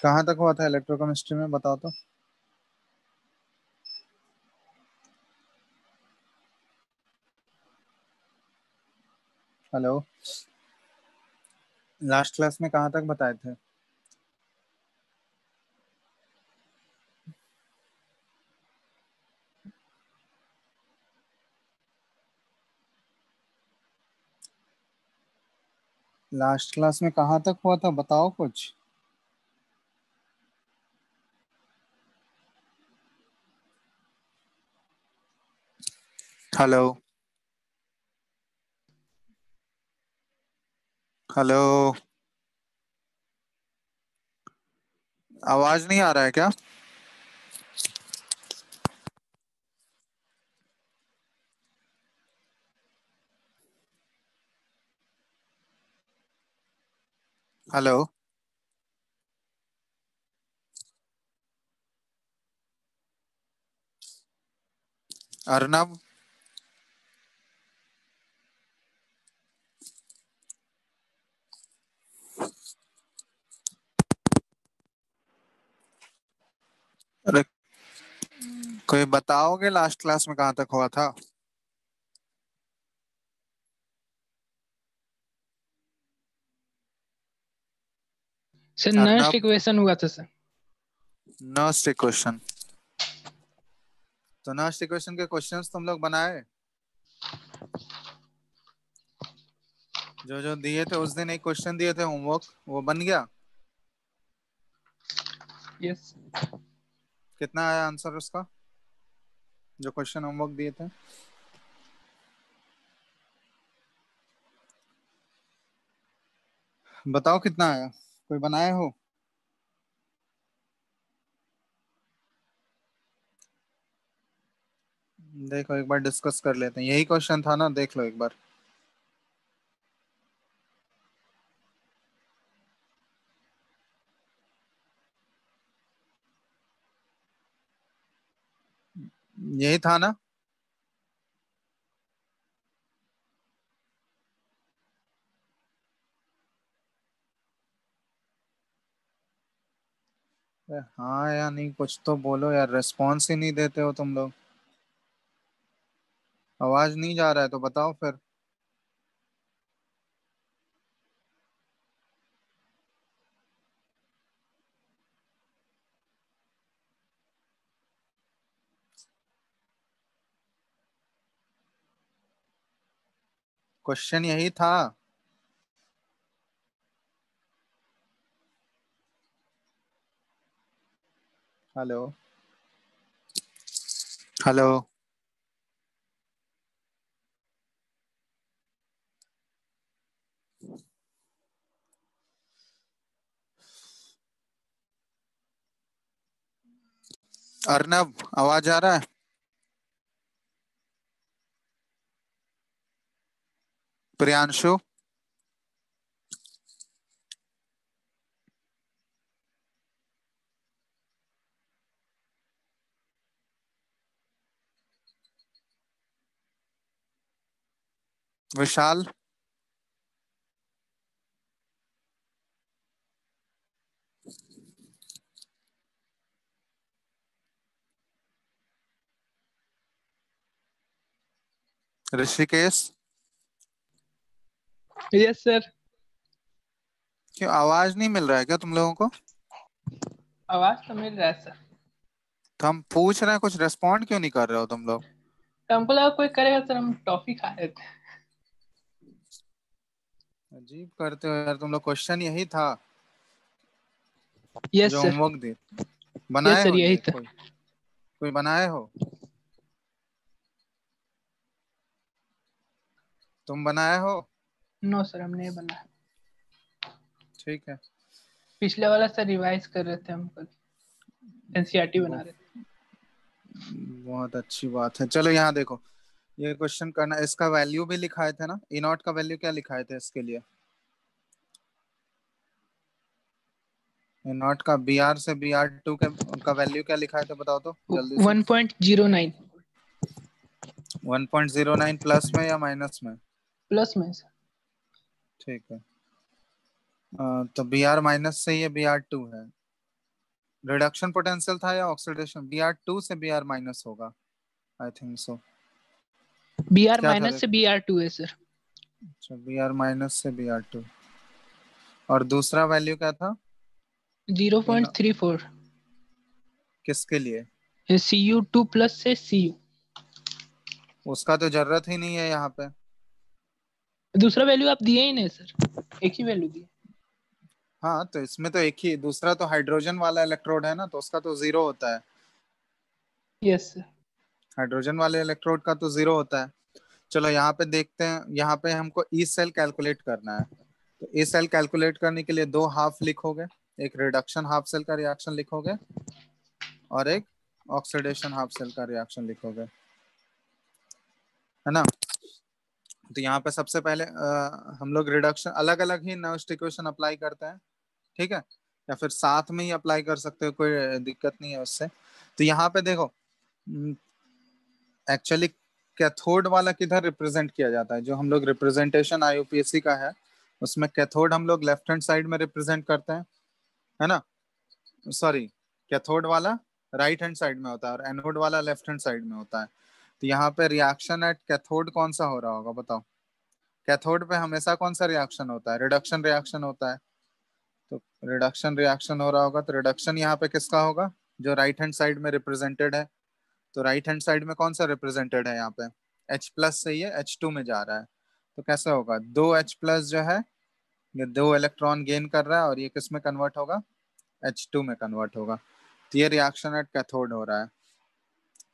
कहाँ तक हुआ था इलेक्ट्रोकेमिस्ट्री में, बताओ तो। हेलो। लास्ट क्लास में कहाँ तक बताए थे? लास्ट क्लास में कहाँ तक हुआ था, बताओ कुछ। हेलो। हेलो। आवाज नहीं आ रहा है क्या? हेलो। अर्नब। अरे, कोई बताओगे लास्ट क्लास में कहाँ तक हुआ था? Sir Nernst Arnab. इक्वेशन हुआ था सर। Nernst equation? तो नर्स्ट इक्वेशन के क्वेश्चंस तुम लोग बनाए? जो जो दिए थे उस दिन, एक क्वेश्चन दिए थे होमवर्क, वो बन गया? यस। कितना आया आंसर उसका, जो क्वेश्चन होमवर्क दिए थे? बताओ कितना आया, कोई बनाए हो? देखो एक बार डिस्कस कर लेते हैं, यही क्वेश्चन था ना, देख लो एक बार। यही था ना? हाँ या नहीं, कुछ तो बोलो यार, रेस्पॉन्स ही नहीं देते हो तुम लोग। आवाज नहीं जा रहा है तो बताओ फिर। क्वेश्चन यही था। हेलो। हेलो। अर्नब, आवाज आ रहा है? प्रियांशु। विशाल। ऋषिकेश। Yes sir. क्यों आवाज नहीं मिल रहा है क्या तुम लोगों को? आवाज तो मिल रहा है सर। तो हम पूछ रहे हैं, कुछ रेस्पॉन्ड क्यों नहीं कर रहे हो तुम लोग? तो हमको लगा कोई करेगा सर, हम टॉफी खा रहे थे। अजीब करते हो यार तुम लोग, क्वेश्चन यही था यस जो सर। होमवर्क दे। यस बनाए सर हो यही ये था। कोई? कोई बनाए हो? तुम बनाए हो? नो सर, हम नहीं बना। ठीक है। पिछले वाला सर रिवाइज कर रहे थे हम कल। एनसीईआरटी बना वो रहे थे। बहुत अच्छी बात है। चलो यहाँ देखो, ये क्वेश्चन करना, इसका वैल्यू भी लिखाए थे ना, ई नॉट का वैल्यू क्या लिखाए थे इसके लिए? ई नॉट का बी आर से बी आर टू का वैल्यू क्या लिखाए थे, बताओ तो जल्दी से। 1.09। 1.09 प्लस में या माइनस में? प्लस में सर। ठीक है। तो बी आर माइनस से ये बी आर टू है। रिडक्शन पोटेंशियल था या ऑक्सीडेशन? Br2 से Br माइनस होगा, आई थिंक सो। Br क्या था माइनस से देखो? Br2 है सर। अच्छा, Br माइनस से Br2। और दूसरा वैल्यू क्या था? 0.34। किसके लिए? Cu2 प्लस से Cu। उसका तो जरूरत ही नहीं है यहाँ पे। दूसरा वैल्यू आप दिए ही नहीं सर, एक ही वैल्यू दिए। हाँ तो इसमें तो एक ही, दूसरा तो हाइड्रोजन वाला इलेक्ट्रोड है ना, तो उसका तो जीरो होता है। Yes sir. हाइड्रोजन वाले इलेक्ट्रोड का तो जीरो होता है। चलो यहाँ पे देखते हैं, यहाँ पे हमको ई सेल कैलकुलेट करना है। तो ई सेल कैलकुलेट करने के लिए दो हाफ लिखोगे, एक रिडक्शन हाफ सेल का रिएक्शन लिखोगे और एक ऑक्सीडेशन हाफ सेल का रिएक्शन लिखोगे, है ना। तो यहाँ पे सबसे पहले हम लोग रिडक्शन अलग अलग ही नॉस्ट इक्वेशन अप्लाई करते हैं, ठीक है, या फिर साथ में ही अप्लाई कर सकते हो, कोई दिक्कत नहीं है उससे। तो यहाँ पे देखो, एक्चुअली कैथोड वाला किधर रिप्रेजेंट किया जाता है, जो हम लोग रिप्रेजेंटेशन आईयूपीएससी का है उसमें कैथोड हम लोग लेफ्ट हैंड साइड में रिप्रेजेंट करते हैं, है ना। सॉरी, कैथोड वाला राइट हैंड साइड में होता है और एनोड वाला लेफ्ट हैंड साइड में होता है। तो यहाँ पे रिएक्शन एट कैथोड कौन सा हो रहा होगा बताओ? कैथोड पे हमेशा कौन सा रिएक्शन होता है? रिडक्शन रिएक्शन होता है। तो रिडक्शन रिएक्शन हो रहा होगा, तो रिडक्शन यहाँ पे किसका होगा? जो राइट हैंड साइड में रिप्रेजेंटेड है। तो राइट हैंड साइड में कौन सा रिप्रेजेंटेड है यहाँ पे? H प्लस से ये H2 में जा रहा है। तो कैसे होगा? दो H प्लस जो है ये दो इलेक्ट्रॉन गेन कर रहा है और ये किस में कन्वर्ट होगा? H2 में कन्वर्ट होगा। तो ये रिएक्शन एट कैथोड हो रहा है।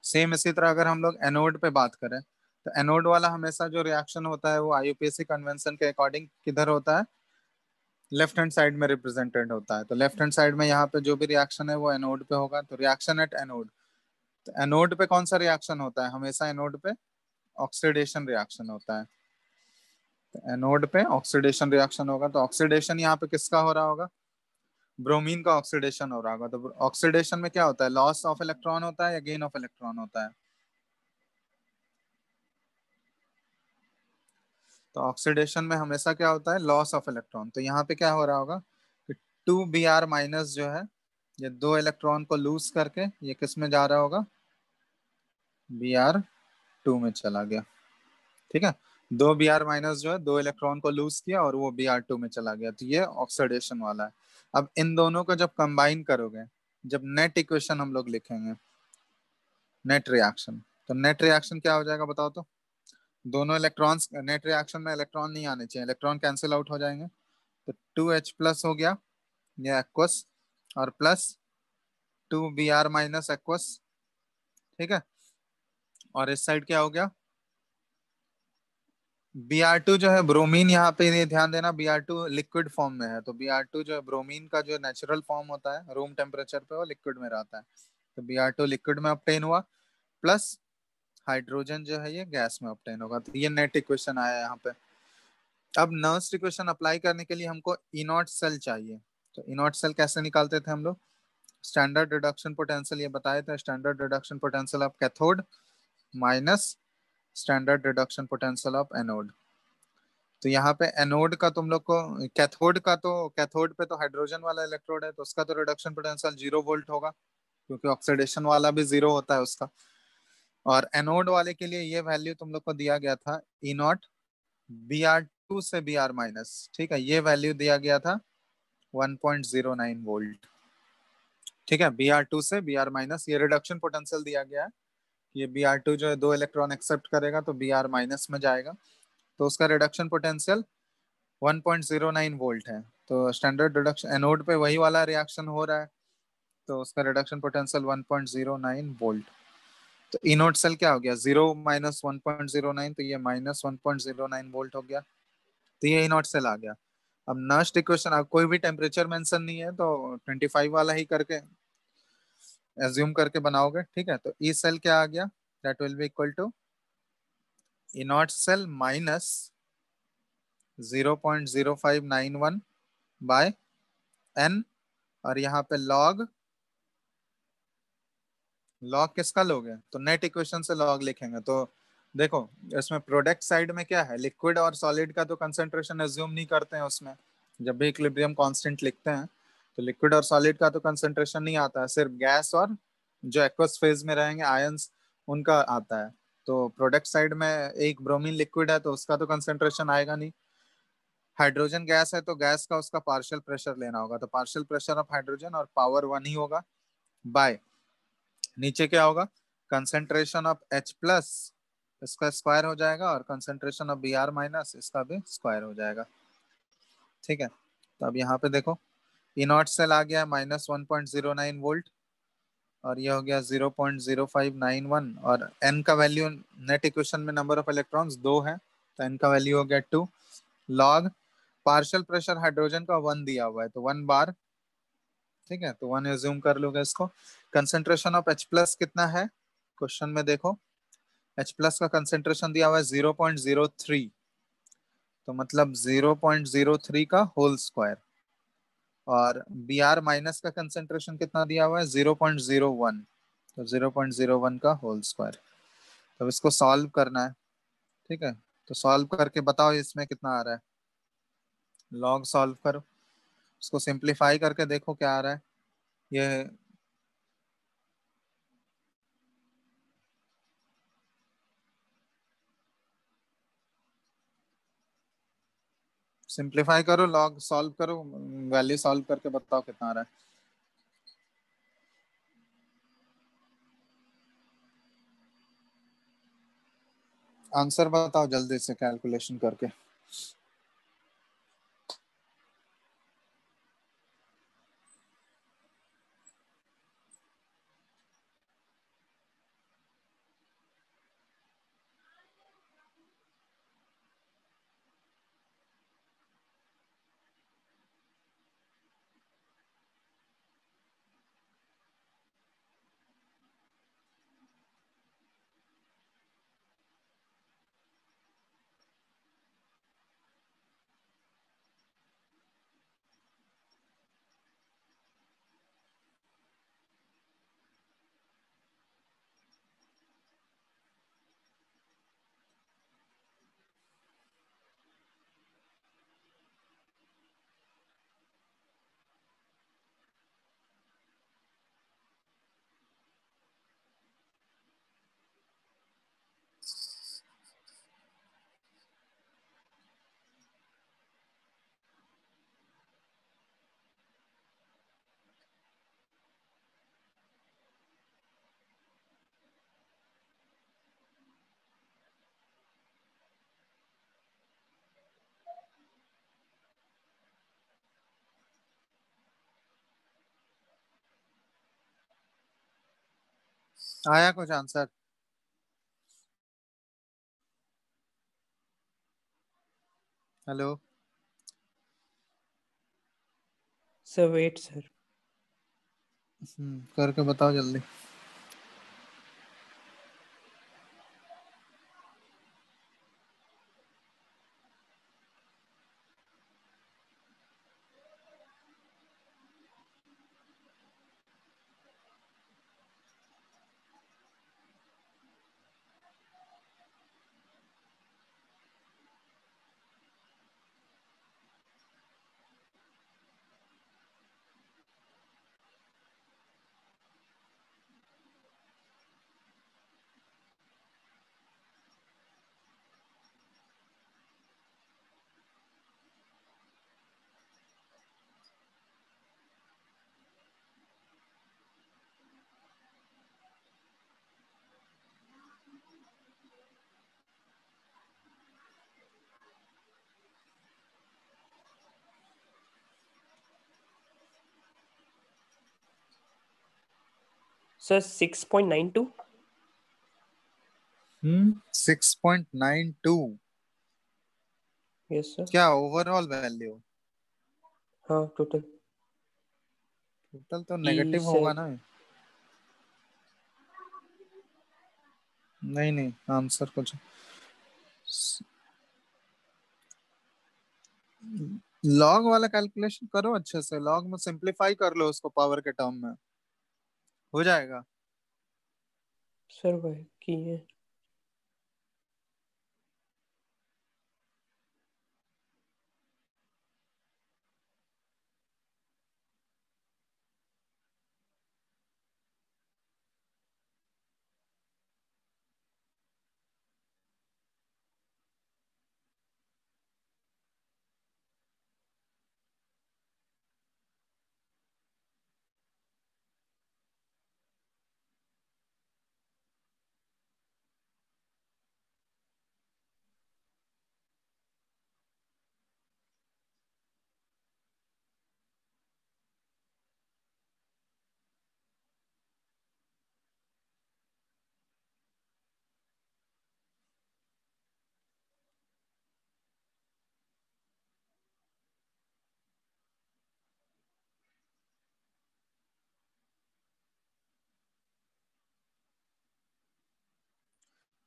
सेम इसी तरह अगर हम लोग एनोड पे बात करें, तो एनोड वाला हमेशा जो रिएक्शन होता है वो आईयूपीएसी कन्वेंशन के अकॉर्डिंग किधर होता है? लेफ्ट हैंड साइड में रिप्रेजेंटेड होता है। तो लेफ्ट हैंड साइड में यहाँ पे जो भी रिएक्शन है वो एनोड पे होगा। तो रिएक्शन एट एनोड, तो एनोड पे कौन सा रिएक्शन होता है हमेशा? एनोड पे ऑक्सीडेशन रिएक्शन होता है। तो एनोड पे ऑक्सीडेशन रिएक्शन होगा, तो ऑक्सीडेशन यहाँ पे किसका हो रहा होगा? ब्रोमीन का ऑक्सीडेशन हो रहा होगा। तो ऑक्सीडेशन में क्या होता है? लॉस ऑफ इलेक्ट्रॉन होता है या गेन ऑफ इलेक्ट्रॉन होता है? तो ऑक्सीडेशन में हमेशा क्या होता है? Loss of electron. तो यहाँ पे क्या हो रहा होगा कि 2Br माइनस जो है ये दो इलेक्ट्रॉन को लूज करके ये किस में जा रहा होगा? Br2 में चला गया, ठीक है। दो Br माइनस जो है दो इलेक्ट्रॉन को लूज किया और वो Br2 में चला गया, तो ये ऑक्सीडेशन वाला है। अब इन दोनों को जब कंबाइन करोगे, जब नेट इक्वेशन हम लोग लिखेंगे, नेट रिएक्शन, तो नेट रिएक्शन क्या हो जाएगा बताओ तो? दोनों इलेक्ट्रॉन्स, नेट रिएक्शन में इलेक्ट्रॉन नहीं आने चाहिए, इलेक्ट्रॉन कैंसिल आउट हो जाएंगे। तो 2H प्लस हो गया ये एक्वस, और प्लस 2Br माइनस एक्वस, ठीक है। और इस साइड क्या हो गया? Br2 जो है ब्रोमीन, यहाँ पे ये ध्यान देना Br2 लिक्विड फॉर्म में है। तो Br2 जो है ब्रोमीन का जो नेचुरल फॉर्म होता है रूम टेम्परेचर पे वो लिक्विड में रहता है। तो Br2 लिक्विड में ऑब्टेन हुआ, प्लस हाइड्रोजन जो है ये गैस में ऑब्टेन होगा। तो ये नेट इक्वेशन आया यहाँ पे। अब नर्स्ट इक्वेशन अप्लाई करने के लिए हमको इनॉट सेल चाहिए। तो इनॉट सेल कैसे निकालते थे हम लोग? स्टैंडर्ड रिडक्शन पोटेंशियल ये बताए थे, standard reduction potential of cathode minus standard reduction potential of anode. तो यहाँ पे एनोड का तुम लोग को, कैथोड का, तो कैथोड पे तो हाइड्रोजन वाला इलेक्ट्रोड है तो उसका तो रिडक्शन पोटेंशियल 0 वोल्ट होगा, क्योंकि ऑक्सीडेशन वाला भी जीरो होता है उसका। और एनोड वाले के लिए ये वैल्यू तुम लोग को दिया गया था ई नॉट Br2 से Br माइनस, ठीक है, ये वैल्यू दिया गया था 1.09 वोल्ट, ठीक है। Br2 से Br माइनस ये रिडक्शन पोटेंशियल दिया गया है। ये Br2 जो है दो इलेक्ट्रॉन एक्सेप्ट करेगा तो Br माइनस में जाएगा, तो उसका रिडक्शन पोटेंशियल 1.09 वोल्ट है। तो स्टैंडर्ड रिडक्शन एनोड पे वही वाला रिएक्शन हो रहा है, तो उसका रिडक्शन पोटेंशियल 1.09 वोल्ट। तो इनोड सेल क्या हो गया? 0 - 1.09, तो ये -1.09 वोल्ट हो गया। तो ये इनोड सेल आ गया। अब नस्ट इक्वेशन, अब कोई भी टेम्परेचर मेंशन नहीं है तो 25 वाला ही करके एज्यूम करके बनाओगे, ठीक है। तो ई सेल क्या आ गया? That will be equal to E naught cell minus 0.0591 by n, और यहाँ पे लॉग, लॉग किसका लोगे? तो नेट इक्वेशन से लॉग लिखेंगे। तो देखो इसमें प्रोडक्ट साइड में क्या है, लिक्विड और सॉलिड का तो कंसंट्रेशन एज्यूम नहीं करते हैं उसमें, जब भी इक्विलिब्रियम कांस्टेंट लिखते हैं तो लिक्विड और सॉलिड का तो कंसेंट्रेशन नहीं आता है, सिर्फ गैस और जो एक्वस फेज में रहेंगे आयंस उनका आता है। तो प्रोडक्ट साइड में एक ब्रोमीन लिक्विड है तो उसका तो कंसेंट्रेशन आएगा नहीं। हाइड्रोजन गैस है तो गैस का उसका पार्शियल प्रेशर लेना होगा, तो पार्शियल प्रेशर ऑफ हाइड्रोजन और पावर वन ही होगा बाय, नीचे क्या होगा, कंसेंट्रेशन ऑफ H प्लस इसका स्क्वायर हो जाएगा और कंसेंट्रेशन ऑफ Br माइनस इसका भी स्क्वायर हो जाएगा। ठीक है, तो अब यहाँ पे देखो ई नॉट सेल आ गया -1.09 वोल्ट और ये हो गया 0.0591 और n का वैल्यू नेट इक्वेशन में नंबर ऑफ इलेक्ट्रॉन्स 2 है तो n का वैल्यू हो गया 2 लॉग पार्शियल प्रेशर हाइड्रोजन का 1 दिया हुआ है तो 1 बार। ठीक है, तो 1 एज्यूम कर लोगे इसको। कंसेंट्रेशन ऑफ H प्लस कितना है क्वेश्चन में देखो, H प्लस का कंसेंट्रेशन दिया हुआ है 0.03, तो मतलब 0.03 का होल स्क्वायर। और Br माइनस का कंसेंट्रेशन कितना दिया हुआ है 0.01, तो 0.01 का होल स्क्वायर। तो इसको सॉल्व करना है। ठीक है, तो सॉल्व करके बताओ इसमें कितना आ रहा है, लॉग सॉल्व करो, इसको सिंप्लीफाई करके देखो क्या आ रहा है। ये सिंप्लीफाई करो, लॉग सॉल्व करो, वैल्यू सॉल्व करके बताओ कितना आ रहा है। आंसर बताओ जल्दी से कैलकुलेशन करके। आया कुछ answer? Hello. Sir wait sir. करके बताओ जल्दी। सर 6.92। 6.92? Yes sir. क्या ओवरऑल वैल्यू? हाँ टोटल। टोटल तो ई नेगेटिव होगा सर। ना। नहीं नहीं, आंसर कुछ लॉग वाला कैलकुलेशन करो अच्छे से, लॉग में सिंप्लीफाई कर लो उसको पावर के टर्म में, हो जाएगा। सर वही की है।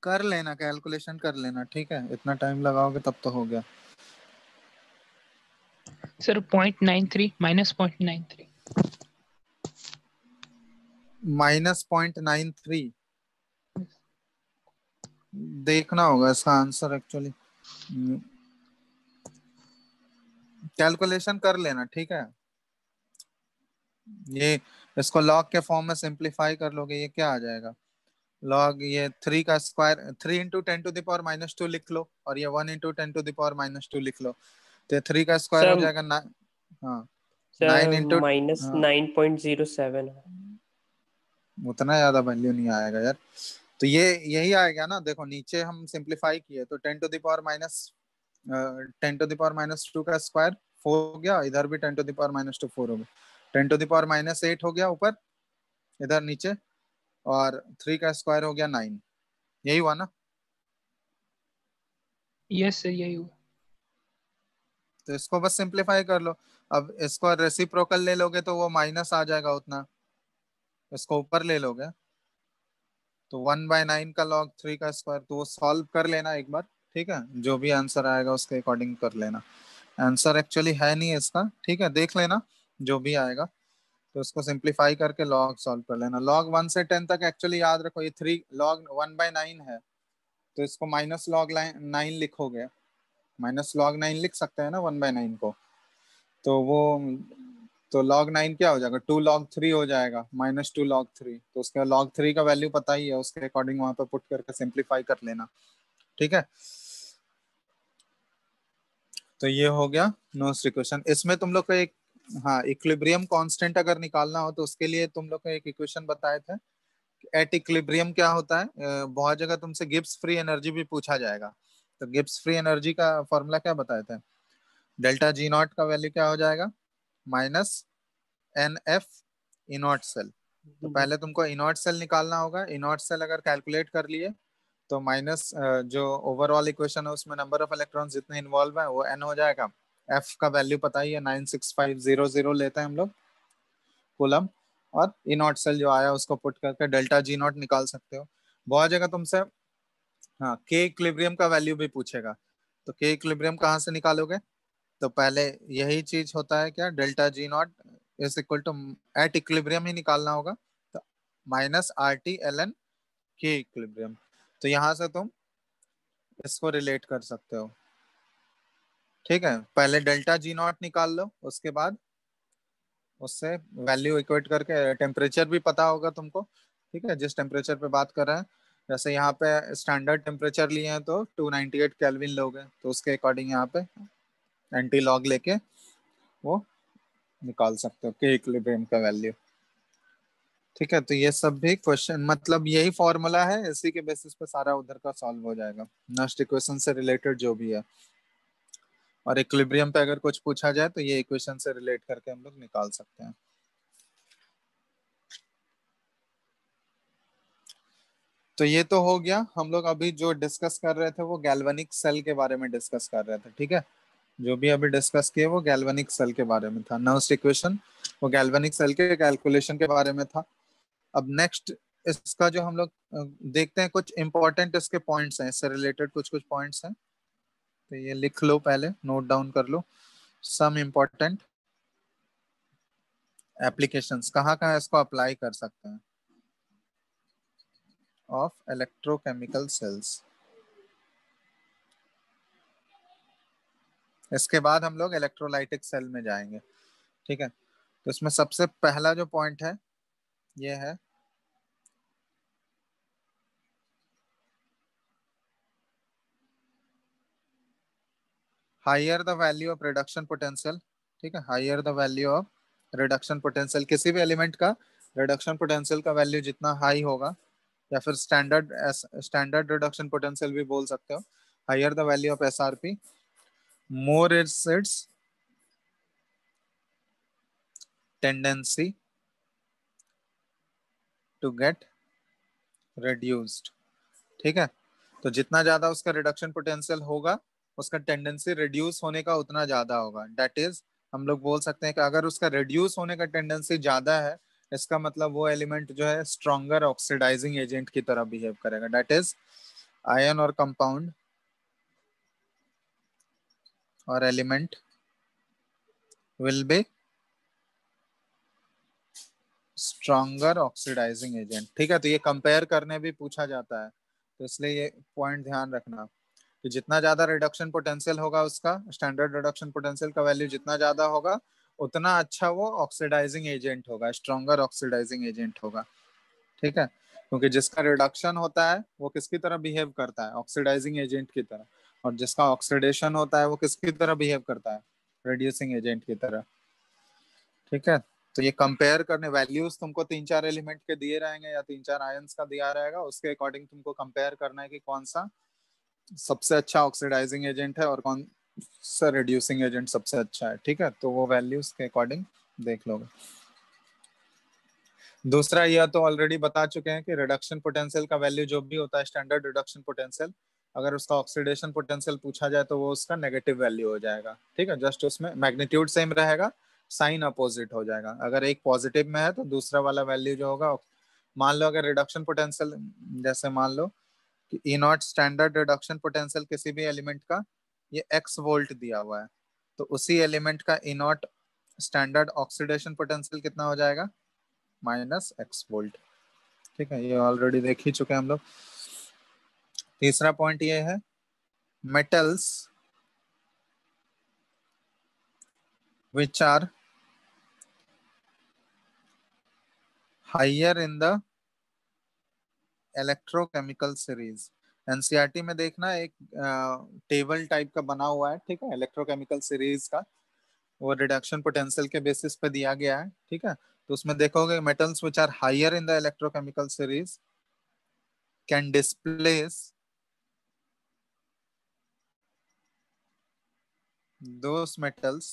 कर लेना, कैलकुलेशन कर लेना, ठीक है, इतना टाइम लगाओगे तब तो हो गया। सर 0.93 -0.93। -0.93 देखना होगा इसका आंसर एक्चुअली। कैलकुलेशन कर लेना, ठीक है। ये इसको लॉग के फॉर्म में सिंप्लीफाई कर लोगे, ये क्या आ जाएगा, लॉग ये 3 का स्क्वायर, 3 इंटू 10⁻², लिख लो, और ये 1 इंटू 10⁻², लिख लो। तो 3 का स्क्वायर हो सर जाएगा हाँ, सर 9 इंटू, माइनस हाँ 9.07 है। उतना ज्यादा वैल्यू नहीं आएगा यार। तो ये यही आएगा ना, देखो नीचे हम सिंप्लीफाई किए तो 10⁻², का स्क्वायर 4 हो गया, इधर भी 10⁻², 4 हो गया, 10⁻8 हो गया ऊपर, इधर नीचे, और 3 का स्क्वायर हो गया 9, यही हुआ ना। यस सर, यही हुआ। तो इसको बस सिंप्लीफाई कर लो। अब इसको रेसिप्रोकल ले लोगे तो वो माइनस आ जाएगा उतना, इसको ऊपर ले लोगे तो 1/9 का log 3 का स्क्वायर, तो वो सॉल्व कर लेना एक बार, ठीक है, जो भी आंसर आएगा उसके अकॉर्डिंग कर लेना। आंसर एक्चुअली है नहीं इसका, ठीक है, देख लेना जो भी आएगा, तो उसको सिंप्लीफाई करके लॉग सॉल्व कर लेना। log 1 से 10 तक एक्चुअली याद रखो, ये 3 log 1/9 है, तो इसको -log 9 लिखोगे, -log 9 लिख सकते हैं ना 1/9 को, तो वो, तो log 9 क्या हो जाएगा, 2 log 3 हो जाएगा, -2 log 3, तो उसका log 3 का वैल्यू पता ही है, उसके अकॉर्डिंग वहां पर पुट करके सिंप्लीफाई कर लेना, ठीक है। तो ये हो गया नोस्ट इक्वेशन। इसमें तुम लोग को एक, हाँ, इक्विलिब्रियम कांस्टेंट अगर निकालना हो तो उसके लिए तुम लोग को एक इक्वेशन बताए थे। एट इक्विलिब्रियम क्या होता है, बहुत जगह तुमसे गिब्स फ्री एनर्जी भी पूछा जाएगा, तो गिब्स फ्री एनर्जी का फॉर्मूला क्या बताए थे, डेल्टा जी नॉट का वैल्यू क्या हो जाएगा, -NF इनॉट सेल। तो पहले तुमको इनॉट सेल निकालना होगा, इनॉट सेल अगर कैलकुलेट कर लिए तो माइनस जो ओवरऑल इक्वेशन है उसमें नंबर ऑफ इलेक्ट्रॉन्स जितने इन्वॉल्व है वो n हो जाएगा। f का वैल्यू पता ही है 96500 लेते हैं हम लोग कूलम, और ई नॉट सेल जो आया उसको पुट करके डेल्टा जी नॉट निकाल सकते हो। बहुत जगह तुमसे, हाँ, के इक्विलिब्रियम का वैल्यू भी पूछेगा, तो के इक्विलिब्रियम कहाँ से निकालोगे, तो पहले यही चीज होता है क्या, delta G naught is equal to, at equilibrium ही निकालना होगा, तो -RT ln के इक्विलिब्रियम। तो यहाँ से तुम इसको रिलेट कर सकते हो, ठीक है। पहले डेल्टा जी नॉट निकाल लो, उसके बाद उससे वैल्यू इक्वेट करके, टेम्परेचर भी पता होगा तुमको, ठीक है, जिस टेम्परेचर पे बात कर रहे हैं, जैसे यहाँ पे स्टैंडर्ड टेम्परेचर लिए हैं तो 298 केल्विन लोगे, तो उसके अकॉर्डिंग यहाँ पे एंटी लॉग लेके वो निकाल सकते हो के इक्विलिब्रियम का वैल्यू, ठीक है। तो ये सब भी क्वेश्चन, मतलब यही फॉर्मूला है, इसी के बेसिस पे सारा उधर का सॉल्व हो जाएगा, नेक्स्ट इक्वेशन से रिलेटेड जो भी है। और इक्विलिब्रियम पे अगर कुछ पूछा जाए तो ये इक्वेशन से रिलेट करके हम लोग निकाल सकते हैं। तो ये तो हो गया, हम लोग अभी जो डिस्कस कर रहे थे वो गैल्वेनिक सेल के बारे में डिस्कस कर रहे थे, ठीक है। जो भी अभी डिस्कस किए वो गैल्वेनिक सेल के बारे में था, नेक्स्ट इक्वेशन वो गैल्वेनिक सेल के कैलकुलेशन के बारे में था। अब नेक्स्ट इसका जो हम लोग देखते हैं, कुछ इंपॉर्टेंट इसके पॉइंट्स हैं, इससे रिलेटेड कुछ कुछ पॉइंट्स हैं, तो ये लिख लो, पहले नोट डाउन कर लो, सम इम्पोर्टेंट एप्लीकेशंस, कहाँ कहाँ इसको अप्लाई कर सकते हैं, ऑफ इलेक्ट्रोकेमिकल सेल्स। इसके बाद हम लोग इलेक्ट्रोलाइटिक सेल में जाएंगे, ठीक है। तो इसमें सबसे पहला जो पॉइंट है ये है higher the value of reduction potential, ठीक है, higher the value of reduction potential, किसी भी एलिमेंट का रिडक्शन पोटेंशियल का वैल्यू जितना हाई होगा, या फिर स्टैंडर्ड रिडक्शन पोटेंशियल भी बोल सकते हो, higher the value of SRP, more its tendency to get reduced, ठीक है। तो जितना ज्यादा उसका रिडक्शन पोटेंशियल होगा, उसका टेंडेंसी रिड्यूस होने का उतना ज्यादा होगा, दैट इज, हम लोग बोल सकते हैं कि अगर उसका रिड्यूस होने का टेंडेंसी ज्यादा है, इसका मतलब वो एलिमेंट जो है स्ट्रॉन्गर ऑक्सीडाइजिंग एजेंट की तरह बिहेव करेगा, दैट इज आयन और कंपाउंड और element will be stronger oxidising agent. ठीक है, तो ये कंपेयर करने भी पूछा जाता है, तो इसलिए ये पॉइंट ध्यान रखना कि जितना ज्यादा रिडक्शन पोटेंशियल होगा, उसका स्टैंडर्ड रिडक्शन पोटेंशियल का वैल्यू जितना ज्यादा होगा, उतना अच्छा वो ऑक्सीडाइजिंग एजेंट होगा, स्ट्रॉन्गर ऑक्सीडाइजिंग एजेंट होगा। ठीक है, क्योंकि जिसका रिडक्शन होता है वो किसकी तरह बिहेव करता है, ऑक्सीडाइजिंग एजेंट की तरह, और जिसका ऑक्सीडेशन होता है वो किसकी तरह बिहेव करता है, रिड्यूसिंग एजेंट की तरह। ठीक है, तो ये कंपेयर करने वैल्यूज तुमको 3-4 एलिमेंट के दिए रहेंगे या 3-4 आयंस का दिया रहेगा, उसके अकॉर्डिंग तुमको कंपेयर करना है कि कौन सा सबसे अच्छा ऑक्सीडाइजिंग एजेंट है और कौन सा रिड्यूसिंग एजेंट सबसे अच्छा है। ठीक है, तो वो वैल्यूज के अकॉर्डिंग देख लोगे। दूसरा, यह तो ऑलरेडी बता चुके हैं कि रिडक्शन पोटेंशियल का वैल्यू जो भी होता है, स्टैंडर्ड रिडक्शन पोटेंशियल, अगर उसका ऑक्सीडेशन पोटेंशियल पूछा जाए तो वो उसका नेगेटिव वैल्यू हो जाएगा। ठीक है, जस्ट उसमें मैग्नीट्यूड सेम रहेगा, साइन अपोजिट हो जाएगा। अगर एक पॉजिटिव में है तो दूसरा वाला वैल्यू जो होगा, मान लो अगर रिडक्शन पोटेंशियल, जैसे मान लो कि ई नॉट स्टैंडर्ड रिडक्शन पोटेंशियल किसी भी एलिमेंट का ये x वोल्ट दिया हुआ है, तो उसी एलिमेंट का ई नॉट स्टैंडर्ड ऑक्सीडेशन पोटेंशियल कितना हो जाएगा, -x वोल्ट। ठीक है, ये ऑलरेडी देख ही चुके हैं हम लोग। तीसरा पॉइंट ये है, metals which are higher in the electrochemical series. NCERT में देखना, एक टेबल टाइप का बना हुआ है। ठीक है, इलेक्ट्रोकेमिकल सीरीज का वो रिडक्शन पोटेंशियल के बेसिस पे दिया गया है। ठीक है, तो उसमें देखोगे metals which are higher in the electrochemical series can displace those metals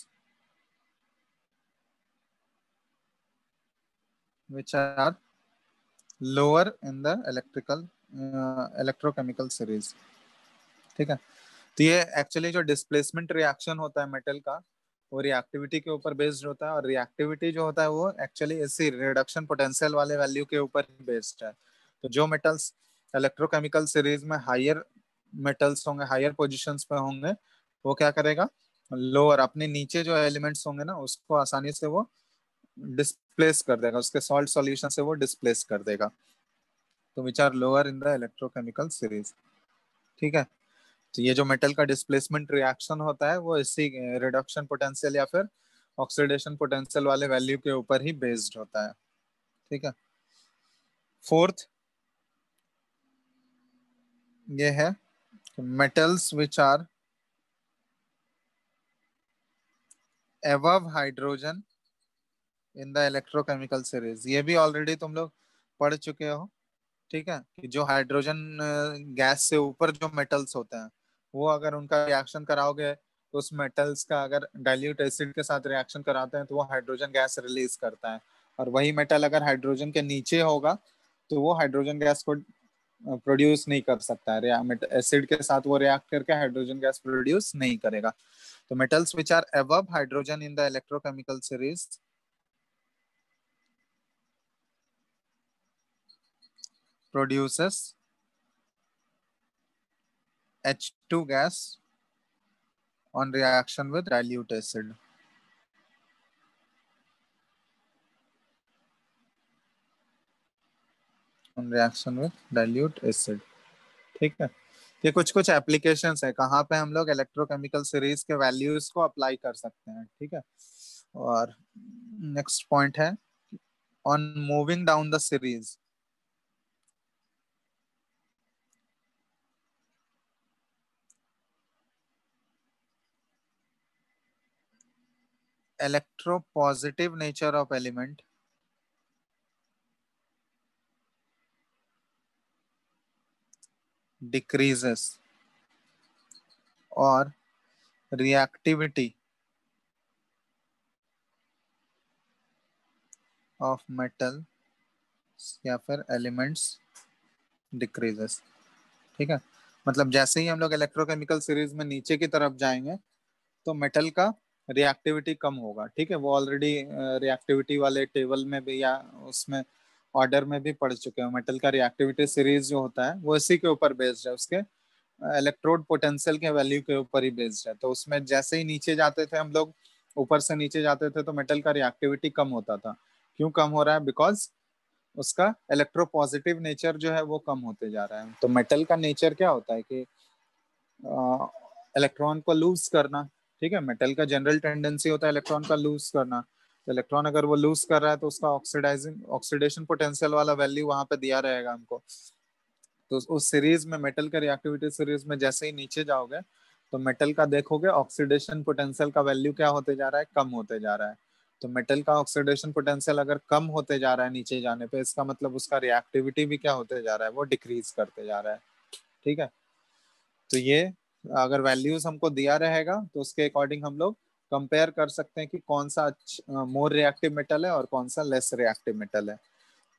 which are lower in the electrochemical series। ठीक है, तो ये एक्चुअली जो डिस्प्लेसमेंट रिएक्शन होता है मेटल का, वो रिएक्टिविटी के ऊपर बेस्ड होता है, और रिएक्टिविटी जो होता है वो एक्चुअली इसी रिडक्शन पोटेंशियल वाले वैल्यू के ऊपर बेस्ड है। तो जो मेटल्स इलेक्ट्रोकेमिकल सीरीज में हायर मेटल्स होंगे, हायर पोजिशंस पे होंगे, वो क्या करेगा, लोअर अपने नीचे जो एलिमेंट्स होंगे ना, उसको आसानी से वो डिस्प्लेस कर देगा, उसके सॉल्ट सॉल्यूशन से वो डिस्प्लेस कर देगा। तो which are lower in the electrochemical series. ठीक है, तो ये जो मेटल का डिस्प्लेसमेंट रिएक्शन होता है वो इसी रिडक्शन पोटेंशियल या फिर ऑक्सीडेशन पोटेंशियल वाले वैल्यू के ऊपर ही बेस्ड होता है। ठीक है, फोर्थ ये है metals which are above hydrogen in the electrochemical series. ये भी ऑलरेडी तुम लोग पढ़ चुके हो। ठीक है, कि जो हाइड्रोजन गैस से ऊपर जो मेटल्स होते हैं, वो अगर उनका रिएक्शन कराओगे तो उस मेटल्स का अगर डाइल्यूट एसिड के साथ रिएक्शन कराते हैं तो वो हाइड्रोजन गैस रिलीज करता है। और वही मेटल अगर हाइड्रोजन के नीचे होगा तो वो हाइड्रोजन गैस को प्रोड्यूस नहीं कर सकता है, एसिड के साथ वो रिएक्ट करके हाइड्रोजन गैस प्रोड्यूस नहीं करेगा। तो metals which are above hydrogen in the electrochemical series produces H2 gas on reaction with dilute acid। on reaction with dilute acid। ठीक है, ये कुछ कुछ एप्लीकेशंस है कहाँ पे हम लोग इलेक्ट्रोकेमिकल सीरीज के वैल्यूज को अप्लाई कर सकते हैं। ठीक है, और नेक्स्ट पॉइंट है, on moving down the series electropositive nature of element decreases और reactivity of metal या फिर एलिमेंट्स डिक्रीजेस। ठीक है, मतलब जैसे ही हम लोग इलेक्ट्रोकेमिकल सीरीज में नीचे की तरफ जाएंगे तो मेटल का रिएक्टिविटी कम होगा। ठीक है, वो ऑलरेडी रिएक्टिविटी वाले टेबल में भी या उसमें ऑर्डर में भी पढ़ चुके हो। मेटल का रिएक्टिविटी सीरीज जो होता है वो इसी के ऊपर बेस्ड है, उसके इलेक्ट्रोड पोटेंशियल के वैल्यू के ऊपर ही बेस्ड है। तो उसमें जैसे ही नीचे जाते थे हम लोग, ऊपर से नीचे जाते थे, तो मेटल का रिएक्टिविटी कम होता था। क्यों कम हो रहा है? बिकॉज उसका इलेक्ट्रोपॉजिटिव नेचर जो है वो कम होते जा रहा है। तो मेटल का नेचर क्या होता है कि इलेक्ट्रॉन को लूज करना। ठीक है, मेटल का जनरल टेंडेंसी होता है इलेक्ट्रॉन का लूज करना। तो इलेक्ट्रॉन अगर वो लूज कर रहा है तो उसका ऑक्सीडेशन पोटेंशियल वाला वैल्यू वहां पे दिया रहेगा हमको। तो उस सीरीज में, मेटल का रिएक्टिविटी सीरीज में जैसे ही नीचे जाओगे तो मेटल का देखोगे ऑक्सीडेशन पोटेंशियल का वैल्यू क्या होते जा रहा है? कम होते जा रहा है। तो मेटल का ऑक्सीडेशन पोटेंशियल अगर कम होते जा रहा है नीचे जाने पे, इसका मतलब उसका रिएक्टिविटी भी क्या होते जा रहा है? वो डिक्रीज करते जा रहा है। ठीक है, तो ये अगर वैल्यूज हमको दिया रहेगा तो उसके अकॉर्डिंग हम लोग कंपेयर कर सकते हैं कि कौन सा मोर रिएक्टिव मेटल है और कौन सा लेस रिएक्टिव मेटल है।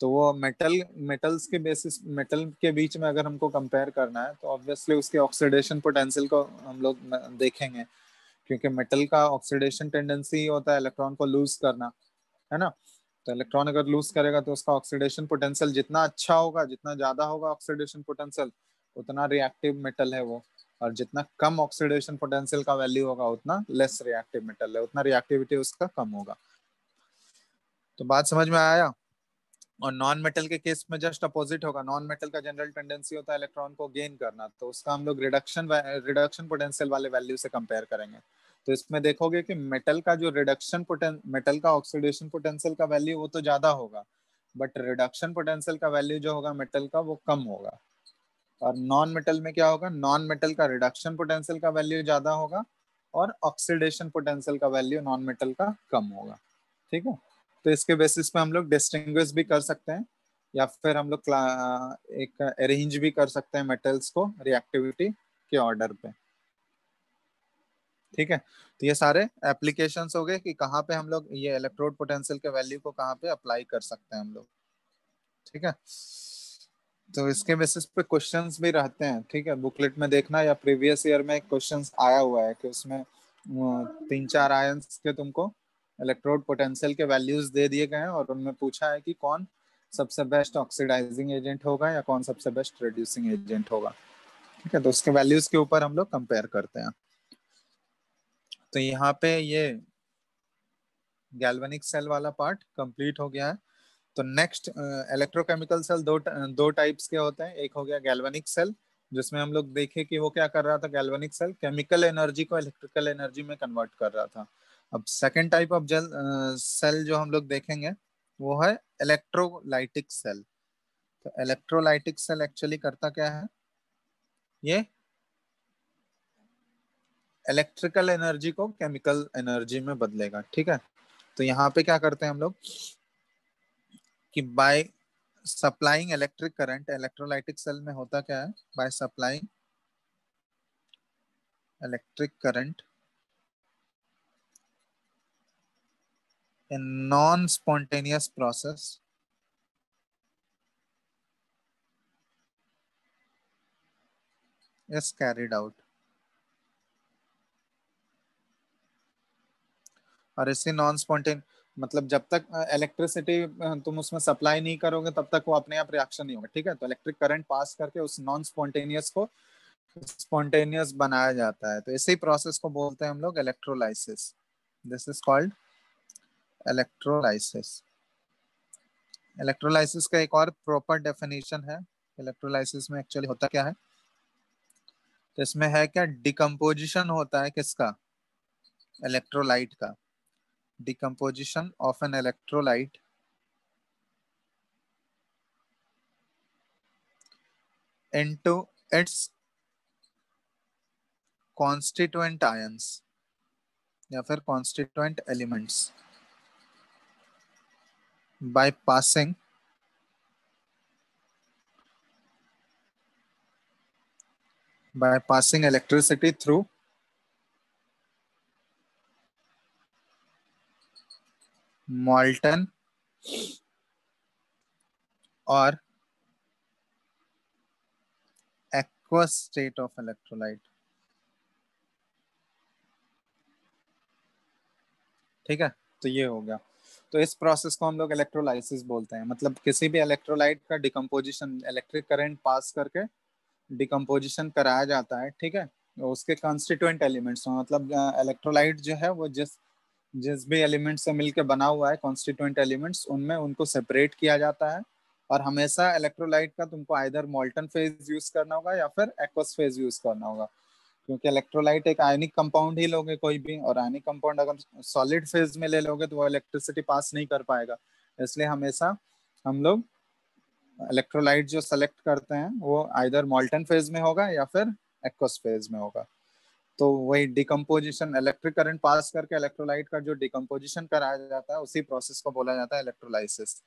तो वो मेटल्स के बेसिस, मेटल के बीच में अगर हमको कंपेयर करना है तो ऑब्वियसली उसके ऑक्सीडेशन पोटेंशियल को हम लोग देखेंगे, क्योंकि मेटल का ऑक्सीडेशन टेंडेंसी होता है इलेक्ट्रॉन को लूज करना, है ना। तो इलेक्ट्रॉन अगर लूज करेगा तो उसका ऑक्सीडेशन पोटेंशियल जितना अच्छा होगा, जितना ज्यादा होगा ऑक्सीडेशन पोटेंशियल, उतना रिएक्टिव मेटल है वो। और जितना कम ऑक्सीडेशन पोटेंशियल का वैल्यू होगा उतना लेस रिएक्टिव मेटल है, उतना रिएक्टिविटी उसका कम होगा। तो बात समझ में आया? और नॉन मेटल के केस में जस्ट अपोजिट होगा। नॉन मेटल का जनरल टेंडेंसी होता है इलेक्ट्रॉन को गेन करना, तो उसका हम लोग रिडक्शन पोटेंशियल वाले वैल्यू से कंपेयर करेंगे। तो इसमें देखोगे कि मेटल का ऑक्सीडेशन पोटेंशियल का वैल्यू वो तो ज्यादा होगा, बट रिडक्शन पोटेंशियल का वैल्यू जो होगा मेटल का वो कम होगा। और नॉन मेटल में क्या होगा? नॉन मेटल का रिडक्शन पोटेंशियल का वैल्यू ज्यादा होगा और ऑक्सीडेशन पोटेंशियल का वैल्यू नॉन मेटल का कम होगा। ठीक है, तो इसके बेसिस पे हम लोग डिस्टिंग्विश भी कर सकते हैं, या फिर हम लोग एक अरेंज भी कर सकते हैं मेटल्स को रिएक्टिविटी के ऑर्डर पे। ठीक है, तो ये सारे एप्लीकेशंस हो गए कि कहाँ पे हम लोग ये इलेक्ट्रोड पोटेंशियल के वैल्यू को कहाँ पे अप्लाई कर सकते हैं हम लोग। ठीक है, तो इसके बेसिस पे क्वेश्चंस भी रहते हैं। ठीक है, बुकलेट में देखना या प्रीवियस ईयर में क्वेश्चंस आया हुआ है कि उसमें 3-4 आयंस के तुमको इलेक्ट्रोड पोटेंशियल के वैल्यूज दे दिए गए हैं और उनमें पूछा है कि कौन सबसे बेस्ट ऑक्सीडाइजिंग एजेंट होगा या कौन सबसे बेस्ट रिड्यूसिंग एजेंट होगा। ठीक है, तो उसके वैल्यूज के ऊपर हम लोग कंपेयर करते हैं। तो यहाँ पे ये गैल्वेनिक सेल वाला पार्ट कंप्लीट हो गया है। तो नेक्स्ट, इलेक्ट्रोकेमिकल सेल दो टाइप्स के होते हैं। एक हो गया गैल्वेनिक सेल, जिसमें हम लोग देखे कि वो क्या कर रहा था। गैल्वेनिक सेल केमिकल एनर्जी को इलेक्ट्रिकल एनर्जी में कन्वर्ट कर रहा था। अब सेकंड टाइप ऑफ सेल जो हम लोग देखेंगे वो है इलेक्ट्रोलाइटिक सेल। तो इलेक्ट्रोलाइटिक सेल एक्चुअली करता क्या है? ये इलेक्ट्रिकल एनर्जी को केमिकल एनर्जी में बदलेगा। ठीक है, तो यहाँ पे क्या करते हैं हम लोग कि by supplying electric current, electrolytic cell में होता क्या है? By supplying electric current in non-spontaneous process is carried out। और इसी नॉन स्पॉन्टेन मतलब जब तक इलेक्ट्रिसिटी तुम उसमें सप्लाई नहीं करोगे तब तक वो अपने आप रिएक्शन नहीं होगा। ठीक है, तो इलेक्ट्रिक करंट पास करके उस नॉन स्पॉन्टेनियस को स्पॉन्टेनियस बनाया जाता है। तो इसी प्रोसेस को बोलते हैं हम लोग electrolysis. This is called electrolysis. Electrolysis का एक और प्रॉपर डेफिनेशन है। इलेक्ट्रोलाइसिस में एक्चुअली होता क्या है? तो इसमें है क्या? डिकम्पोजिशन होता है किसका? इलेक्ट्रोलाइट का। decomposition of an electrolyte into its constituent ions या फिर constituent elements by passing electricity through molten or aqueous state of electrolyte। ठीक है, तो ये हो गया। तो इस प्रोसेस को हम लोग इलेक्ट्रोलाइसिस बोलते हैं। मतलब किसी भी इलेक्ट्रोलाइट का डिकम्पोजिशन इलेक्ट्रिक करंट पास करके डिकम्पोजिशन कराया जाता है, ठीक है। तो उसके कॉन्स्टिट्यूएंट एलिमेंट्स, मतलब इलेक्ट्रोलाइट जो है वो जिस जिस भी एलिमेंट से मिलकर बना हुआ है, कॉन्स्टिट्यूएंट एलिमेंट्स, उनमें उनको सेपरेट किया जाता है। और हमेशा इलेक्ट्रोलाइट का तुमको आइदर मोल्टन फेज यूज करना होगा या फिर एक्वस फेज यूज करना होगा, क्योंकि इलेक्ट्रोलाइट एक आयनिक कंपाउंड ही लोगे कोई भी, और आयनिक कंपाउंड अगर सॉलिड फेज में ले लोगे तो वो इलेक्ट्रिसिटी पास नहीं कर पाएगा। इसलिए हमेशा हम लोग इलेक्ट्रोलाइट जो सेलेक्ट करते हैं वो आइदर मोल्टन फेज में होगा या फिर एक्वस फेज में होगा। तो वही डिकम्पोजिशन, इलेक्ट्रिक करंट पास करके इलेक्ट्रोलाइट का जो डिकम्पोजिशन कराया जाता है उसी प्रोसेस को बोला जाता है इलेक्ट्रोलाइसिस।